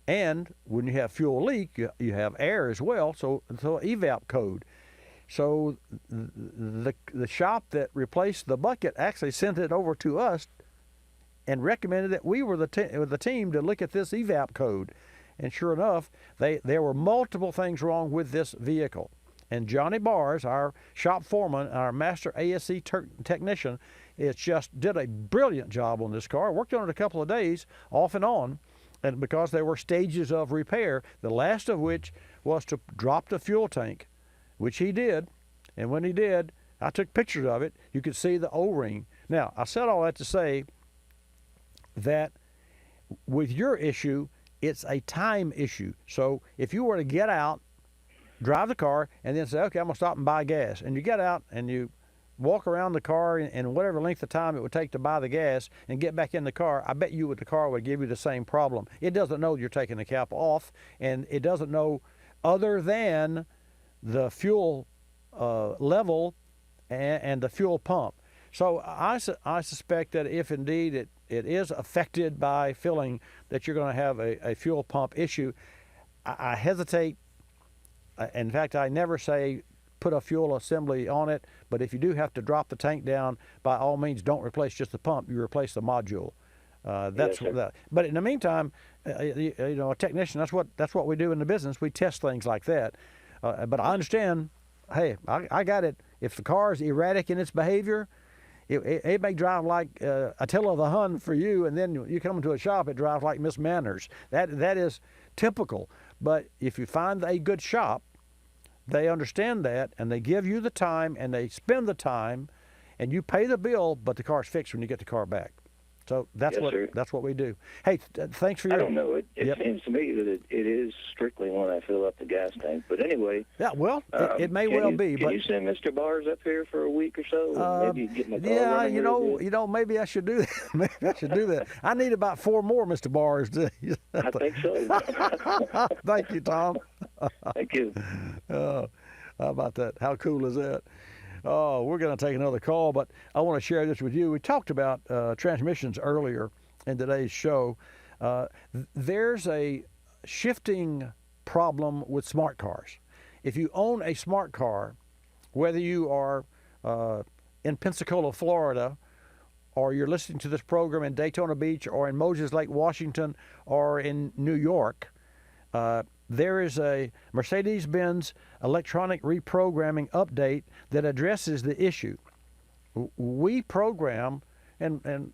And when you have fuel leak, you have air as well, so evap code. So the shop that replaced the bucket actually sent it over to us and recommended that we were the team to look at this evap code. And sure enough, there were multiple things wrong with this vehicle. And Johnny Bars, our shop foreman, our master ASC technician, did a brilliant job on this car. Worked on it a couple of days, off and on, and because there were stages of repair, the last of which was to drop the fuel tank, which he did. And when he did, I took pictures of it. You could see the O-ring. Now, I said all that to say that with your issue, it's a time issue. So if you were to get out, drive the car, and then say, okay, I'm going to stop and buy gas, and you get out and you walk around the car in whatever length of time it would take to buy the gas and get back in the car, I bet you the car would give you the same problem. It doesn't know you're taking the cap off, and it doesn't know other than the fuel level and the fuel pump. So I suspect that if indeed it is affected by filling, that you're going to have a fuel pump issue. I hesitate. In fact, I never say put a fuel assembly on it, but if you do have to drop the tank down, by all means, don't replace just the pump. You replace the module. That's what that. But in the meantime, a technician, that's what we do in the business. We test things like that. But I understand. Hey, I got it. If the car is erratic in its behavior, it may drive like Attila the Hun for you, and then you come into a shop, it drives like Miss Manners. That is typical. But if you find a good shop, they understand that, and they give you the time, and they spend the time, and you pay the bill, but the car's fixed when you get the car back. So that's Yes, what we do. Hey, thanks for your. I don't know. It Yep. seems to me that it is strictly when I fill up the gas tank. But anyway. Yeah, well, it may well be. Can But you send Mr. Bars up here for a week or so? And maybe get my car running real good? Maybe I should do that. Maybe I should do that. I need about 4 more, Mr. Bars. I think so. Thank you, Tom. Thank you. How about that? How cool is that? Oh, we're going to take another call, but I want to share this with you. We talked about transmissions earlier in today's show. There's a shifting problem with smart cars. If you own a smart car, whether you are in Pensacola, Florida, or you're listening to this program in Daytona Beach or in Moses Lake, Washington, or in New York, there is a Mercedes-Benz electronic reprogramming update that addresses the issue. We program, and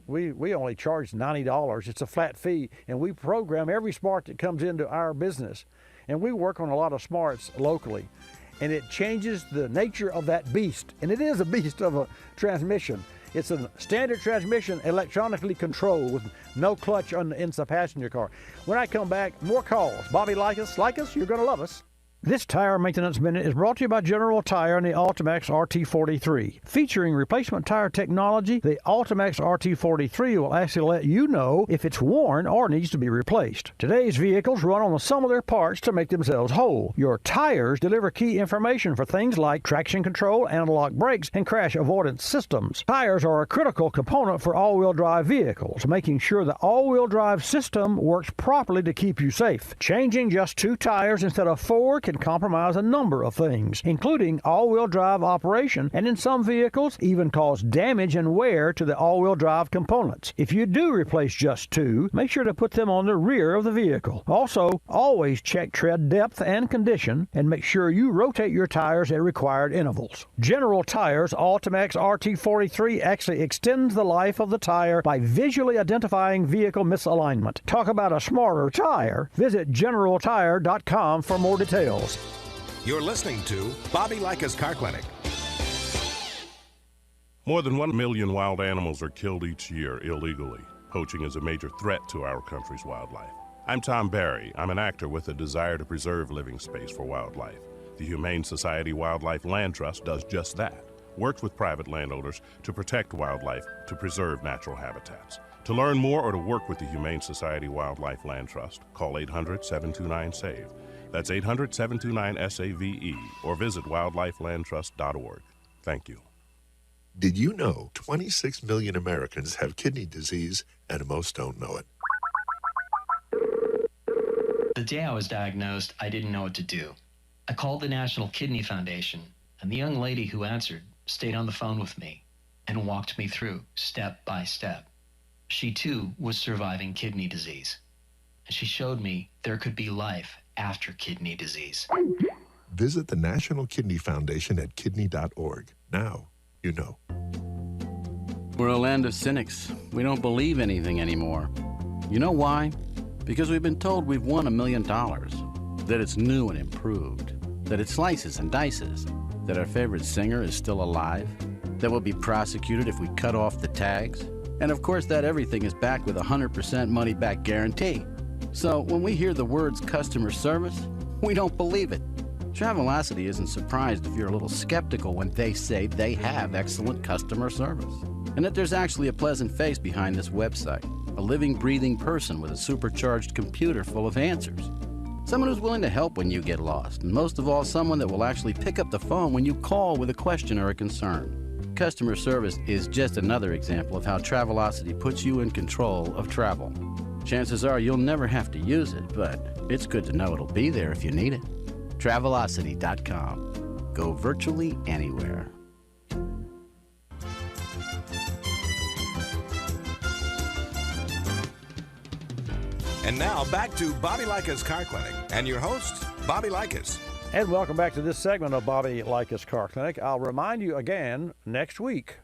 we only charge $90. It's a flat fee, and we program every smart that comes into our business. And we work on a lot of smarts locally, and it changes the nature of that beast. And it is a beast of a transmission. It's a standard transmission, electronically controlled with no clutch on the inside passenger car. When I come back, more calls. Bobby Likis. Likis, you're going to love us. This Tire Maintenance Minute is brought to you by General Tire and the Ultimax RT43. Featuring replacement tire technology, the Ultimax RT43 will actually let you know if it's worn or needs to be replaced. Today's vehicles run on the sum of their parts to make themselves whole. Your tires deliver key information for things like traction control, analog brakes, and crash avoidance systems. Tires are a critical component for all-wheel drive vehicles, making sure the all-wheel drive system works properly to keep you safe. Changing just 2 tires instead of 4 can compromise a number of things, including all-wheel drive operation, and in some vehicles even cause damage and wear to the all-wheel drive components. If you do replace just 2, make sure to put them on the rear of the vehicle. Also, always check tread depth and condition, and make sure you rotate your tires at required intervals. General Tire's Ultimax RT43 actually extends the life of the tire by visually identifying vehicle misalignment. Talk about a smarter tire. Visit GeneralTire.com for more details. You're listening to Bobby Likis Car Clinic. More than 1 million wild animals are killed each year illegally. Poaching is a major threat to our country's wildlife. I'm Tom Barry. I'm an actor with a desire to preserve living space for wildlife. The Humane Society Wildlife Land Trust does just that. Works with private landowners to protect wildlife, to preserve natural habitats. To learn more or to work with the Humane Society Wildlife Land Trust, call 800-729-SAVE. That's 800-729-SAVE, or visit wildlifelandtrust.org. Thank you. Did you know 26 million Americans have kidney disease and most don't know it? The day I was diagnosed, I didn't know what to do. I called the National Kidney Foundation, and the young lady who answered stayed on the phone with me and walked me through step by step. She too was surviving kidney disease, and she showed me there could be life after kidney disease. Visit the National Kidney Foundation at kidney.org. Now you know. We're a land of cynics. We don't believe anything anymore. You know why? Because we've been told we've won $1 million, that it's new and improved, that it slices and dices, that our favorite singer is still alive, that we'll be prosecuted if we cut off the tags, and of course that everything is backed with a 100% money-back guarantee. So when we hear the words customer service, we don't believe it. Travelocity isn't surprised if you're a little skeptical when they say they have excellent customer service, and that there's actually a pleasant face behind this website, a living, breathing person with a supercharged computer full of answers. Someone who's willing to help when you get lost, and most of all, someone that will actually pick up the phone when you call with a question or a concern. Customer service is just another example of how Travelocity puts you in control of travel. Chances are you'll never have to use it, but it's good to know it'll be there if you need it. Travelocity.com. Go virtually anywhere. And now back to Bobby Likis Car Clinic and your host, Bobby Likis. And welcome back to this segment of Bobby Likis Car Clinic. I'll remind you again, next week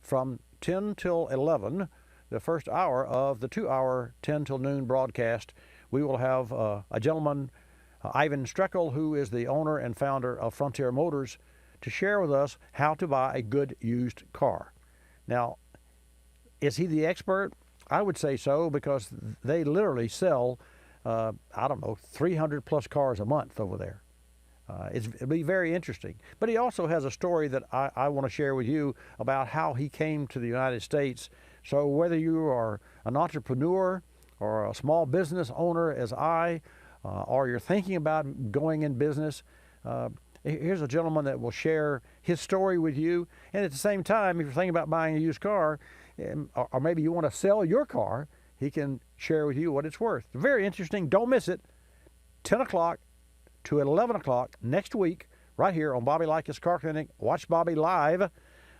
from 10 till 11, the first hour of the 2-hour 10 till noon broadcast, we will have a gentleman, Ivan Streckel, who is the owner and founder of Frontier Motors, to share with us how to buy a good used car. Now, Is he the expert? I would say so, because they literally sell, 300 plus cars a month over there. It'll be very interesting. But he also has a story that I want to share with you about how he came to the United States. So whether you are an entrepreneur or a small business owner as or you're thinking about going in business, here's a gentleman that will share his story with you. And at the same time, if you're thinking about buying a used car, or maybe you want to sell your car, he can share with you what it's worth. Very interesting. Don't miss it. 10 o'clock to 11 o'clock next week, right here on Bobby Likis Car Clinic. Watch Bobby live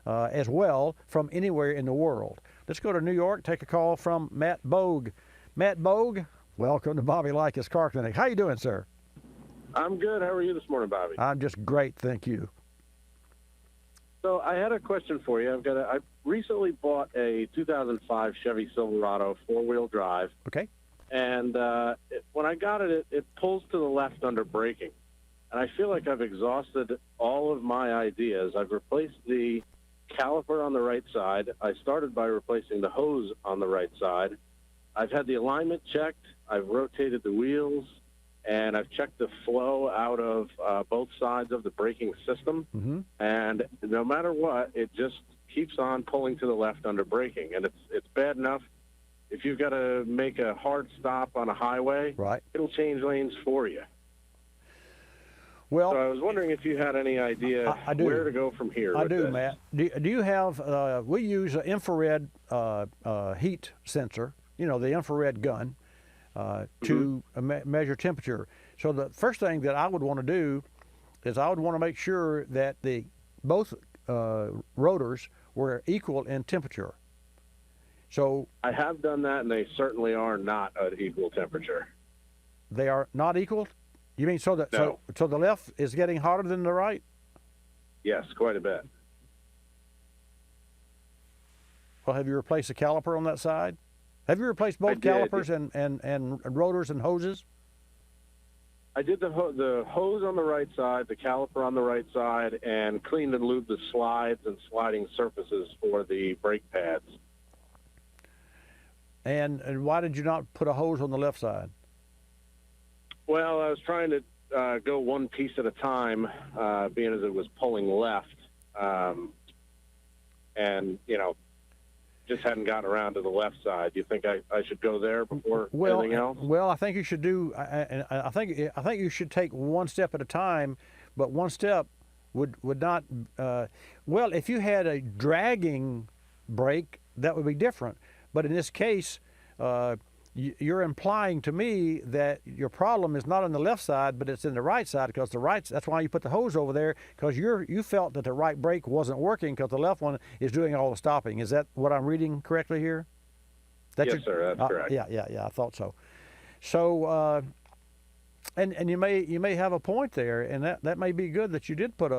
as well from anywhere in the world. Let's go to New York, take a call from Matt Bogue. Matt Bogue, welcome to Bobby Likis Car Clinic. How you doing, sir? I'm good. How are you this morning, Bobby? I'm just great, thank you. So I had a question for you. I recently bought a 2005 Chevy Silverado 4-wheel drive. Okay. And when I got it, it pulls to the left under braking. And I feel like I've exhausted all of my ideas. I've replaced the caliper on the right side. I started by replacing the hose on the right side. I've had the alignment checked. I've rotated the wheels. And I've checked the flow out of both sides of the braking system. Mm-hmm. And no matter what, it just keeps on pulling to the left under braking. And it's bad enough. If you've got to make a hard stop on a highway, right, it'll change lanes for you. Well, so I was wondering if you had any idea where to go from here. I do, this. Matt. Do you have, we use an infrared heat sensor, the infrared gun, to measure temperature. So the first thing that I would want to do is I would want to make sure that both rotors were equal in temperature. So I have done that, and they certainly are not at equal temperature. They are not equal? You mean so the left is getting hotter than the right? Yes, quite a bit. Well, have you replaced the caliper on that side? Have you replaced both calipers and rotors and hoses? I did the hose on the right side, the caliper on the right side, and cleaned and lubed the slides and sliding surfaces for the brake pads. And why did you not put a hose on the left side? Well, I was trying to go one piece at a time, being as it was pulling left, and just hadn't gotten around to the left side. Do you think I should go there before anything else? Well, I think you should do. I think you should take one step at a time, but one step would not. Well, if you had a dragging brake, that would be different. But in this case, you're implying to me that your problem is not on the left side, but it's in the right side, because that's why you put the hose over there, because you felt that the right brake wasn't working because the left one is doing all the stopping. Is that what I'm reading correctly here? Yes, sir, that's correct. Yeah, I thought so. So, and you may have a point there, and that may be good that you did put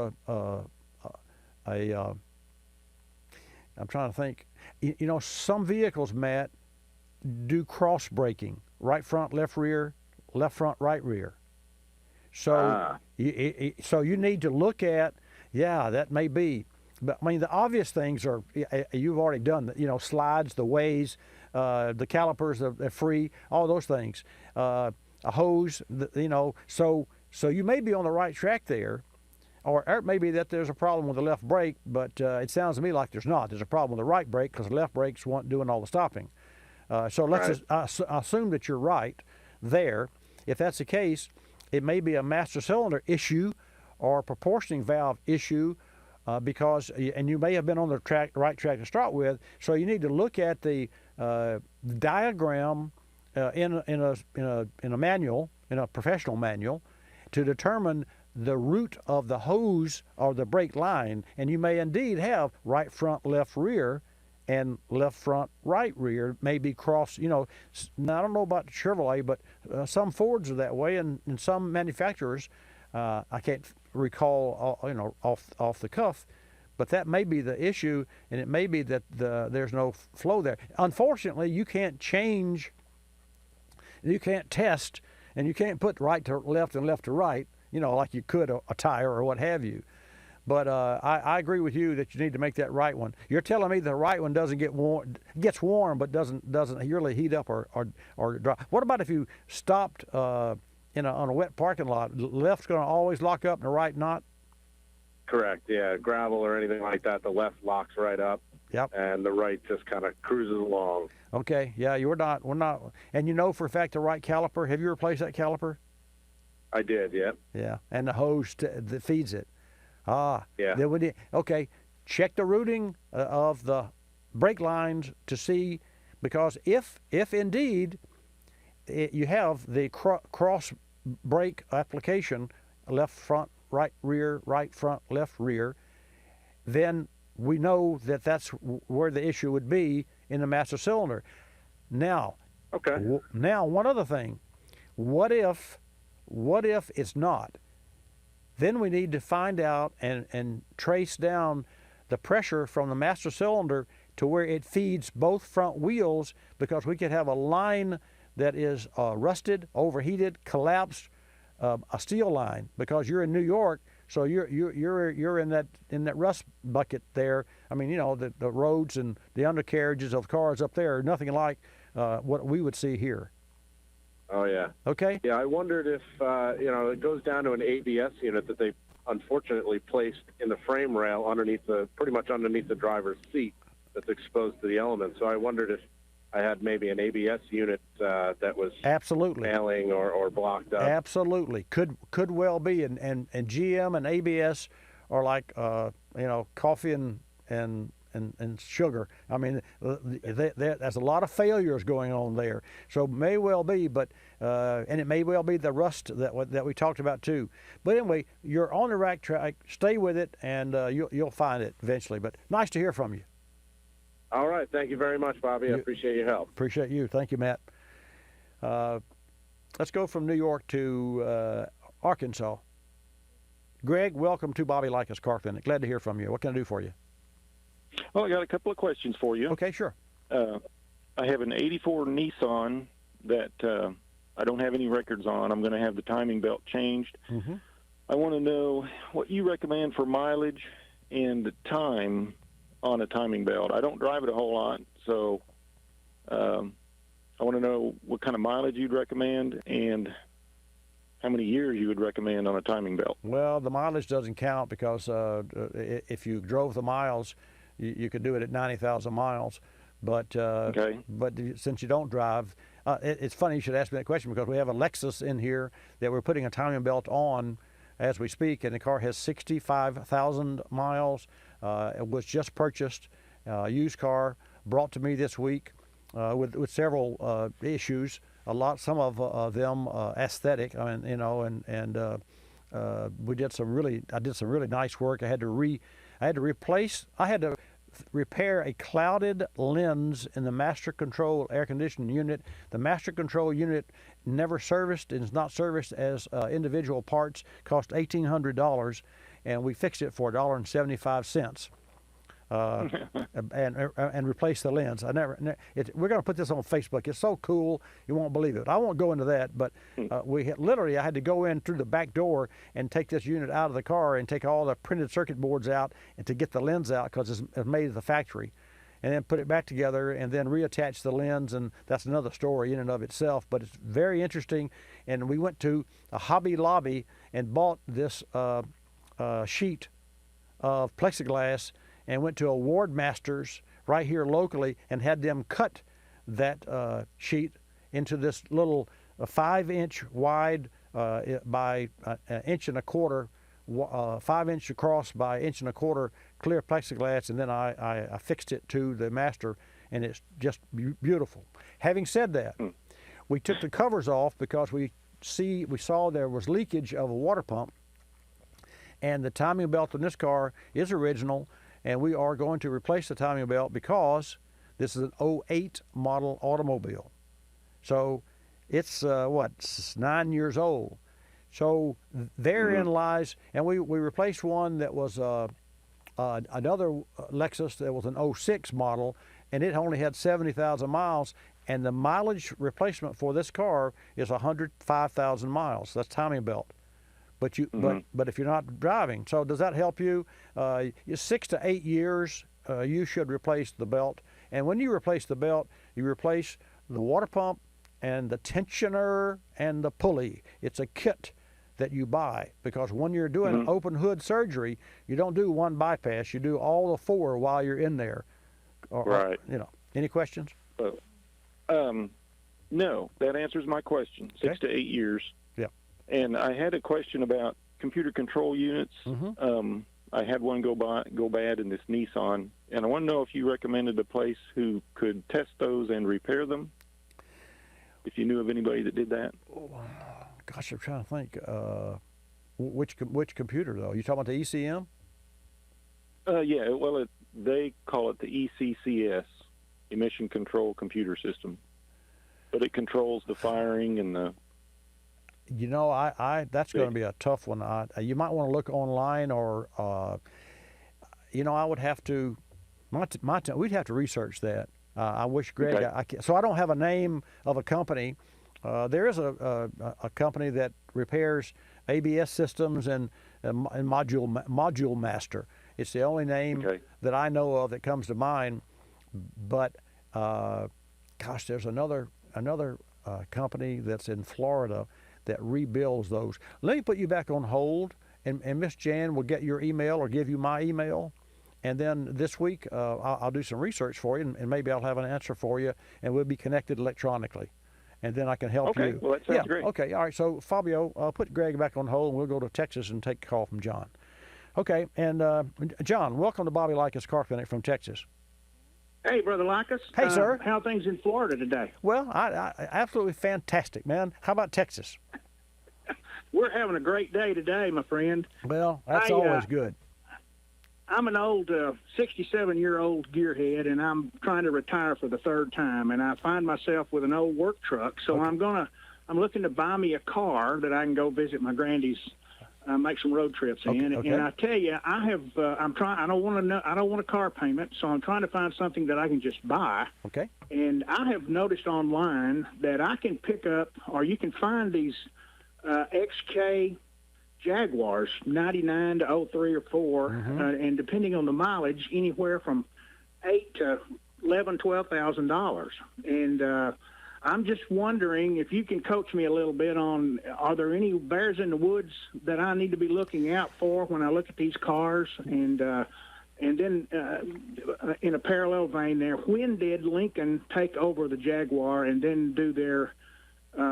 I'm trying to think. Some vehicles, Matt, do cross braking, right front, left rear, left front, right rear. So, you need to look at, that may be. But I mean, the obvious things are you've already done. Slides, the ways, the calipers, the free, all those things. A hose, So you may be on the right track there. Or it may be that there's a problem with the left brake, but it sounds to me like there's not. There's a problem with the right brake because the left brake's doing all the stopping. So let's assume that you're right there. If that's the case, it may be a master cylinder issue or a proportioning valve issue, and you may have been on the right track to start with. So you need to look at the diagram in a manual, in a professional manual, to determine the route of the hose or the brake line, and you may indeed have right front, left rear, and left front, right rear maybe cross. Now I don't know about Chevrolet, but some Fords are that way, and some manufacturers, I can't recall, off the cuff, but that may be the issue, and it may be that there's no flow there. Unfortunately, you can't change, you can't test, and you can't put right to left and left to right, like you could a tire or what have you. But I agree with you that you need to make that right one. You're telling me the right one doesn't get warm, gets warm, but doesn't really heat up or dry. What about if you stopped on a wet parking lot? The left's going to always lock up and the right not? Correct, yeah. Gravel or anything like that, the left locks right up. Yep. And the right just kind of cruises along. Okay, yeah, we're not. And you know for a fact the right caliper, have you replaced that caliper? I did, yeah. Yeah, and the hose that feeds it. Yeah. Then okay, check the routing of the brake lines to see, because if indeed you have the cross brake application, left front, right rear, right front, left rear, then we know that that's where the issue would be in the master cylinder. Now, now one other thing, what if it's not? Then we need to find out and trace down the pressure from the master cylinder to where it feeds both front wheels, because we could have a line that is rusted, overheated, collapsed, a steel line, because you're in New York, so you're in that rust bucket there. I mean, the roads and the undercarriages of cars up there are nothing like what we would see here. Oh, yeah. Okay. Yeah, I wondered if, it goes down to an ABS unit that they unfortunately placed in the frame rail pretty much underneath the driver's seat that's exposed to the elements. So I wondered if I had maybe an ABS unit that was absolutely failing or blocked up. Absolutely. Could well be. And GM and ABS are like, coffee and sugar. I mean, there's a lot of failures going on there. So may well be, but and it may well be the rust that we talked about too. But anyway, you're on the right track. Stay with it, and you'll find it eventually. But nice to hear from you. All right. Thank you very much, Bobby. I appreciate your help. Appreciate you. Thank you, Matt. Let's go from New York to Arkansas. Greg, welcome to Bobby Likis Car Clinic. Glad to hear from you. What can I do for you? Well, I got a couple of questions for you. Okay, sure. I have an 84 Nissan that I don't have any records on. I'm going to have the timing belt changed. Mm-hmm. I want to know what you recommend for mileage and time on a timing belt. I don't drive it a whole lot, so I want to know what kind of mileage you'd recommend and how many years you would recommend on a timing belt. Well, the mileage doesn't count, because if you drove the miles, you could do it at 90,000 miles. But since you don't drive, it's funny you should ask me that question, because we have a Lexus in here that we're putting a timing belt on as we speak, and the car has 65,000 miles. It was just purchased, used car, brought to me this week with several issues. Some of them aesthetic. I mean, I did some really nice work. I had to repair a clouded lens in the master control air conditioning unit. The master control unit never serviced and is not serviced as individual parts. Cost $1,800, and we fixed it for $1.75. And replace the lens. We're going to put this on Facebook. It's so cool, you won't believe it. I won't go into that, but I had to go in through the back door and take this unit out of the car and take all the printed circuit boards out and to get the lens out, because it's made at the factory, and then put it back together and then reattach the lens, and that's another story in and of itself. But it's very interesting, and we went to a Hobby Lobby and bought this sheet of plexiglass, and went to a Ward Masters right here locally and had them cut that sheet into this little 5-inch wide by an inch and a quarter, 5-inch across by 1.25 clear plexiglass, and then I fixed it to the master, and it's just beautiful. Having said that, we took the covers off because we saw there was leakage of a water pump, and the timing belt in this car is original. And we are going to replace the timing belt because this is an 08 model automobile. So it's 9 years old. So therein lies, and we replaced one that was another Lexus that was an 06 model, and it only had 70,000 miles, and the mileage replacement for this car is 105,000 miles. That's timing belt. but but if you're not driving. So does that help you? 6 to 8 years, you should replace the belt. And when you replace the belt, you replace the water pump and the tensioner and the pulley. It's a kit that you buy, because when you're doing open hood surgery, you don't do one bypass. You do all the 4 while you're in there. Right. Any questions? No, that answers my question. 6 to 8 years. Yeah. And I had a question about computer control units. I had one go bad in this Nissan, and I want to know if you recommended a place who could test those and repair them. If you knew of anybody that did that. Gosh, I'm trying to think. Which computer though? You talking about the ECM? Yeah. Well, they call it the ECCS, Emission Control Computer System, but it controls the firing and the. That's going to be a tough one. You might want to look online, or I would have to. We'd have to research that. I wish Greg. Okay. So I don't have a name of a company. There is a company that repairs ABS systems and Module Master. It's the only name that I know of that comes to mind. But there's another company that's in Florida that rebuilds those. Let me put you back on hold, and Miss Jan will get your email or give you my email. And then this week, I'll do some research for you, and maybe I'll have an answer for you, and we'll be connected electronically. And then I can help you. Okay, well, that sounds great. Okay, all right. So, Fabio, I'll put Greg back on hold, and we'll go to Texas and take a call from John. Okay, and John, welcome to Bobby Likis Car Clinic from Texas. Hey, Brother Likis. Hey, sir. How are things in Florida today? Well, I absolutely fantastic, man. How about Texas? We're having a great day today, my friend. Well, that's always good. I'm an old 67-year-old gearhead, and I'm trying to retire for the 3rd time, and I find myself with an old work truck. So I'm looking to buy me a car that I can go visit my grandies, make some road trips in. Okay. And I tell you, I don't want a car payment, so I'm trying to find something that I can just buy. Okay. And I have noticed online that I can pick up, or you can find these XK Jaguars, 99 to 03 or 4, and depending on the mileage, anywhere from $8,000 to $11,000, $12,000. And I'm just wondering if you can coach me a little bit on, are there any bears in the woods that I need to be looking out for when I look at these cars? And then in a parallel vein there, when did Lincoln take over the Jaguar and then do their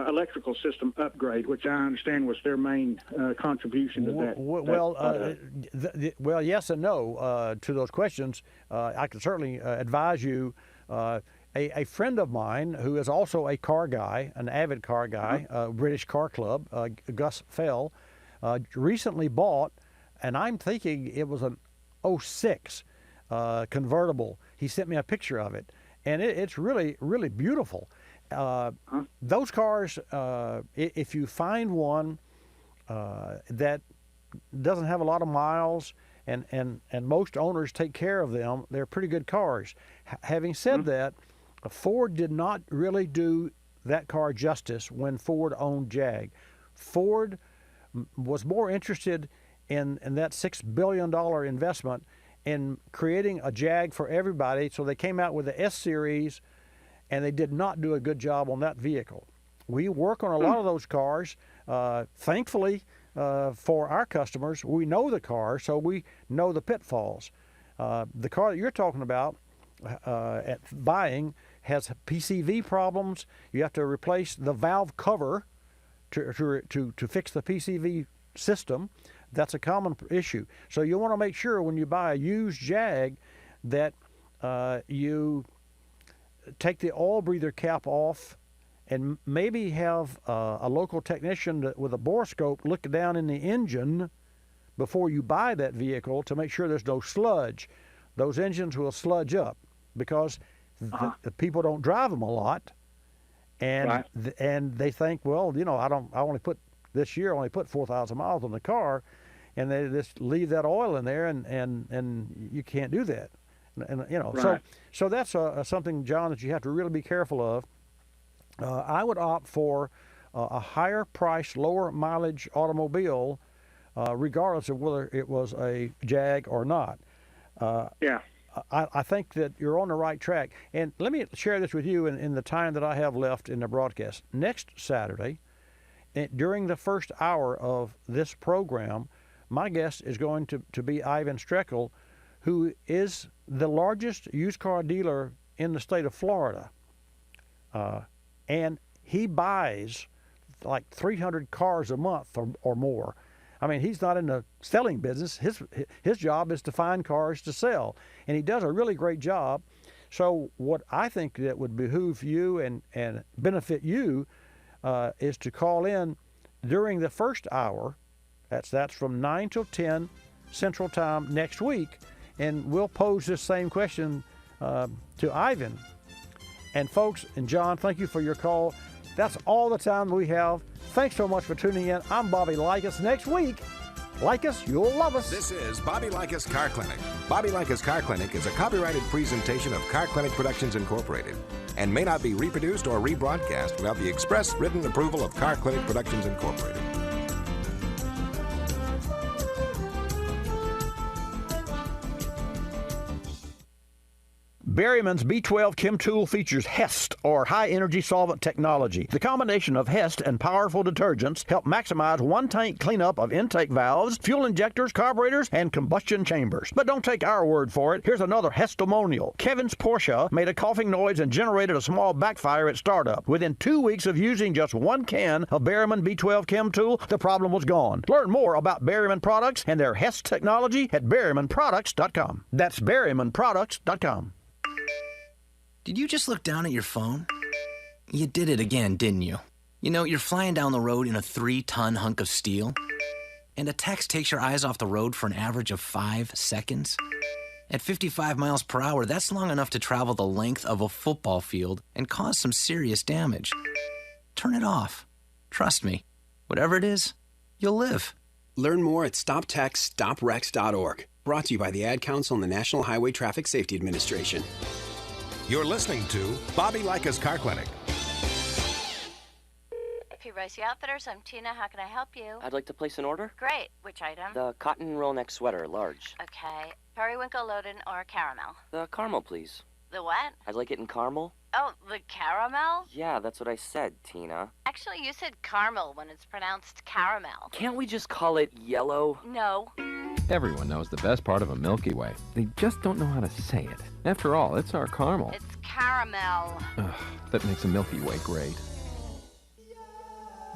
electrical system upgrade, which I understand was their main contribution to that? Well, yes and no to those questions. I can certainly advise you. A friend of mine who is also a car guy, an avid car guy, British Car Club, Gus Fell, recently bought, and I'm thinking it was an 06 convertible. He sent me a picture of it, and it's really, really beautiful. Those cars, if you find one that doesn't have a lot of miles, and most owners take care of them, they're pretty good cars. Having said that, Ford did not really do that car justice when Ford owned Jag. Ford was more interested in that $6 billion investment in creating a Jag for everybody, so they came out with the S-Series, and they did not do a good job on that vehicle. We work on a lot of those cars. Thankfully, for our customers, we know the car, so we know the pitfalls. The car that you're talking about at buying has PCV problems. You have to replace the valve cover to fix the PCV system. That's a common issue. So you want to make sure when you buy a used Jag that you take the oil breather cap off, and maybe have a local technician with a borescope look down in the engine before you buy that vehicle to make sure there's no sludge. Those engines will sludge up because the people don't drive them a lot, and and they think, well, I only put 4,000 miles on the car, and they just leave that oil in there, and you can't do that. And so that's something, John, that you have to really be careful of. I would opt for a higher price, lower mileage automobile regardless of whether it was a Jag or not. Yeah. I think that you're on the right track. And let me share this with you in the time that I have left in the broadcast. Next Saturday, during the first hour of this program, my guest is going to be Ivan Streckel, who is the largest used car dealer in the state of Florida. And he buys like 300 cars a month or more. I mean, he's not in the selling business. His job is to find cars to sell, and he does a really great job. So what I think that would behoove you and benefit you is to call in during the first hour. That's from 9 till 10 Central Time next week, and we'll pose this same question to Ivan. And folks, and John, thank you for your call. That's all the time we have. Thanks so much for tuning in. I'm Bobby Likis. Next week, Likis, you'll love us. This is Bobby Likis Car Clinic. Bobby Likis Car Clinic is a copyrighted presentation of Car Clinic Productions Incorporated and may not be reproduced or rebroadcast without the express written approval of Car Clinic Productions Incorporated. Berryman's B12 Chem Tool features HEST, or High Energy Solvent Technology. The combination of HEST and powerful detergents help maximize one-tank cleanup of intake valves, fuel injectors, carburetors, and combustion chambers. But don't take our word for it. Here's another HEStimonial. Kevin's Porsche made a coughing noise and generated a small backfire at startup. Within 2 weeks of using just one can of Berryman B12 Chem Tool, the problem was gone. Learn more about Berryman products and their HEST technology at berrymanproducts.com. That's berrymanproducts.com. Did you just look down at your phone? You did it again, didn't you? You know, you're flying down the road in a 3-ton hunk of steel, and a text takes your eyes off the road for an average of 5 seconds. At 55 miles per hour, that's long enough to travel the length of a football field and cause some serious damage. Turn it off. Trust me, whatever it is, you'll live. Learn more at StopTextsStopWrecks.org. Brought to you by the Ad Council and the National Highway Traffic Safety Administration. You're listening to Bobby Likis Car Clinic. P. Ricey Outfitters, I'm Tina. How can I help you? I'd like to place an order. Great. Which item? The cotton roll neck sweater, large. Okay. Periwinkle, Loden, or caramel? The caramel, please. The what? I'd like it in caramel. Oh, the caramel? Yeah, that's what I said, Tina. Actually, you said caramel when it's pronounced caramel. Can't we just call it yellow? No. Everyone knows the best part of a Milky Way. They just don't know how to say it. After all, it's our caramel. It's caramel. Ugh, that makes a Milky Way great.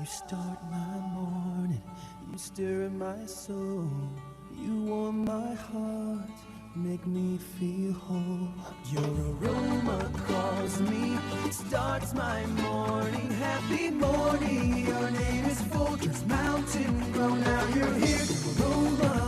You start my morning, you stir in my soul, you warm my heart, make me feel whole. Your aroma calls me, starts my morning. Happy morning, your name is Folgers Mountain Grow. Now you're here, your aroma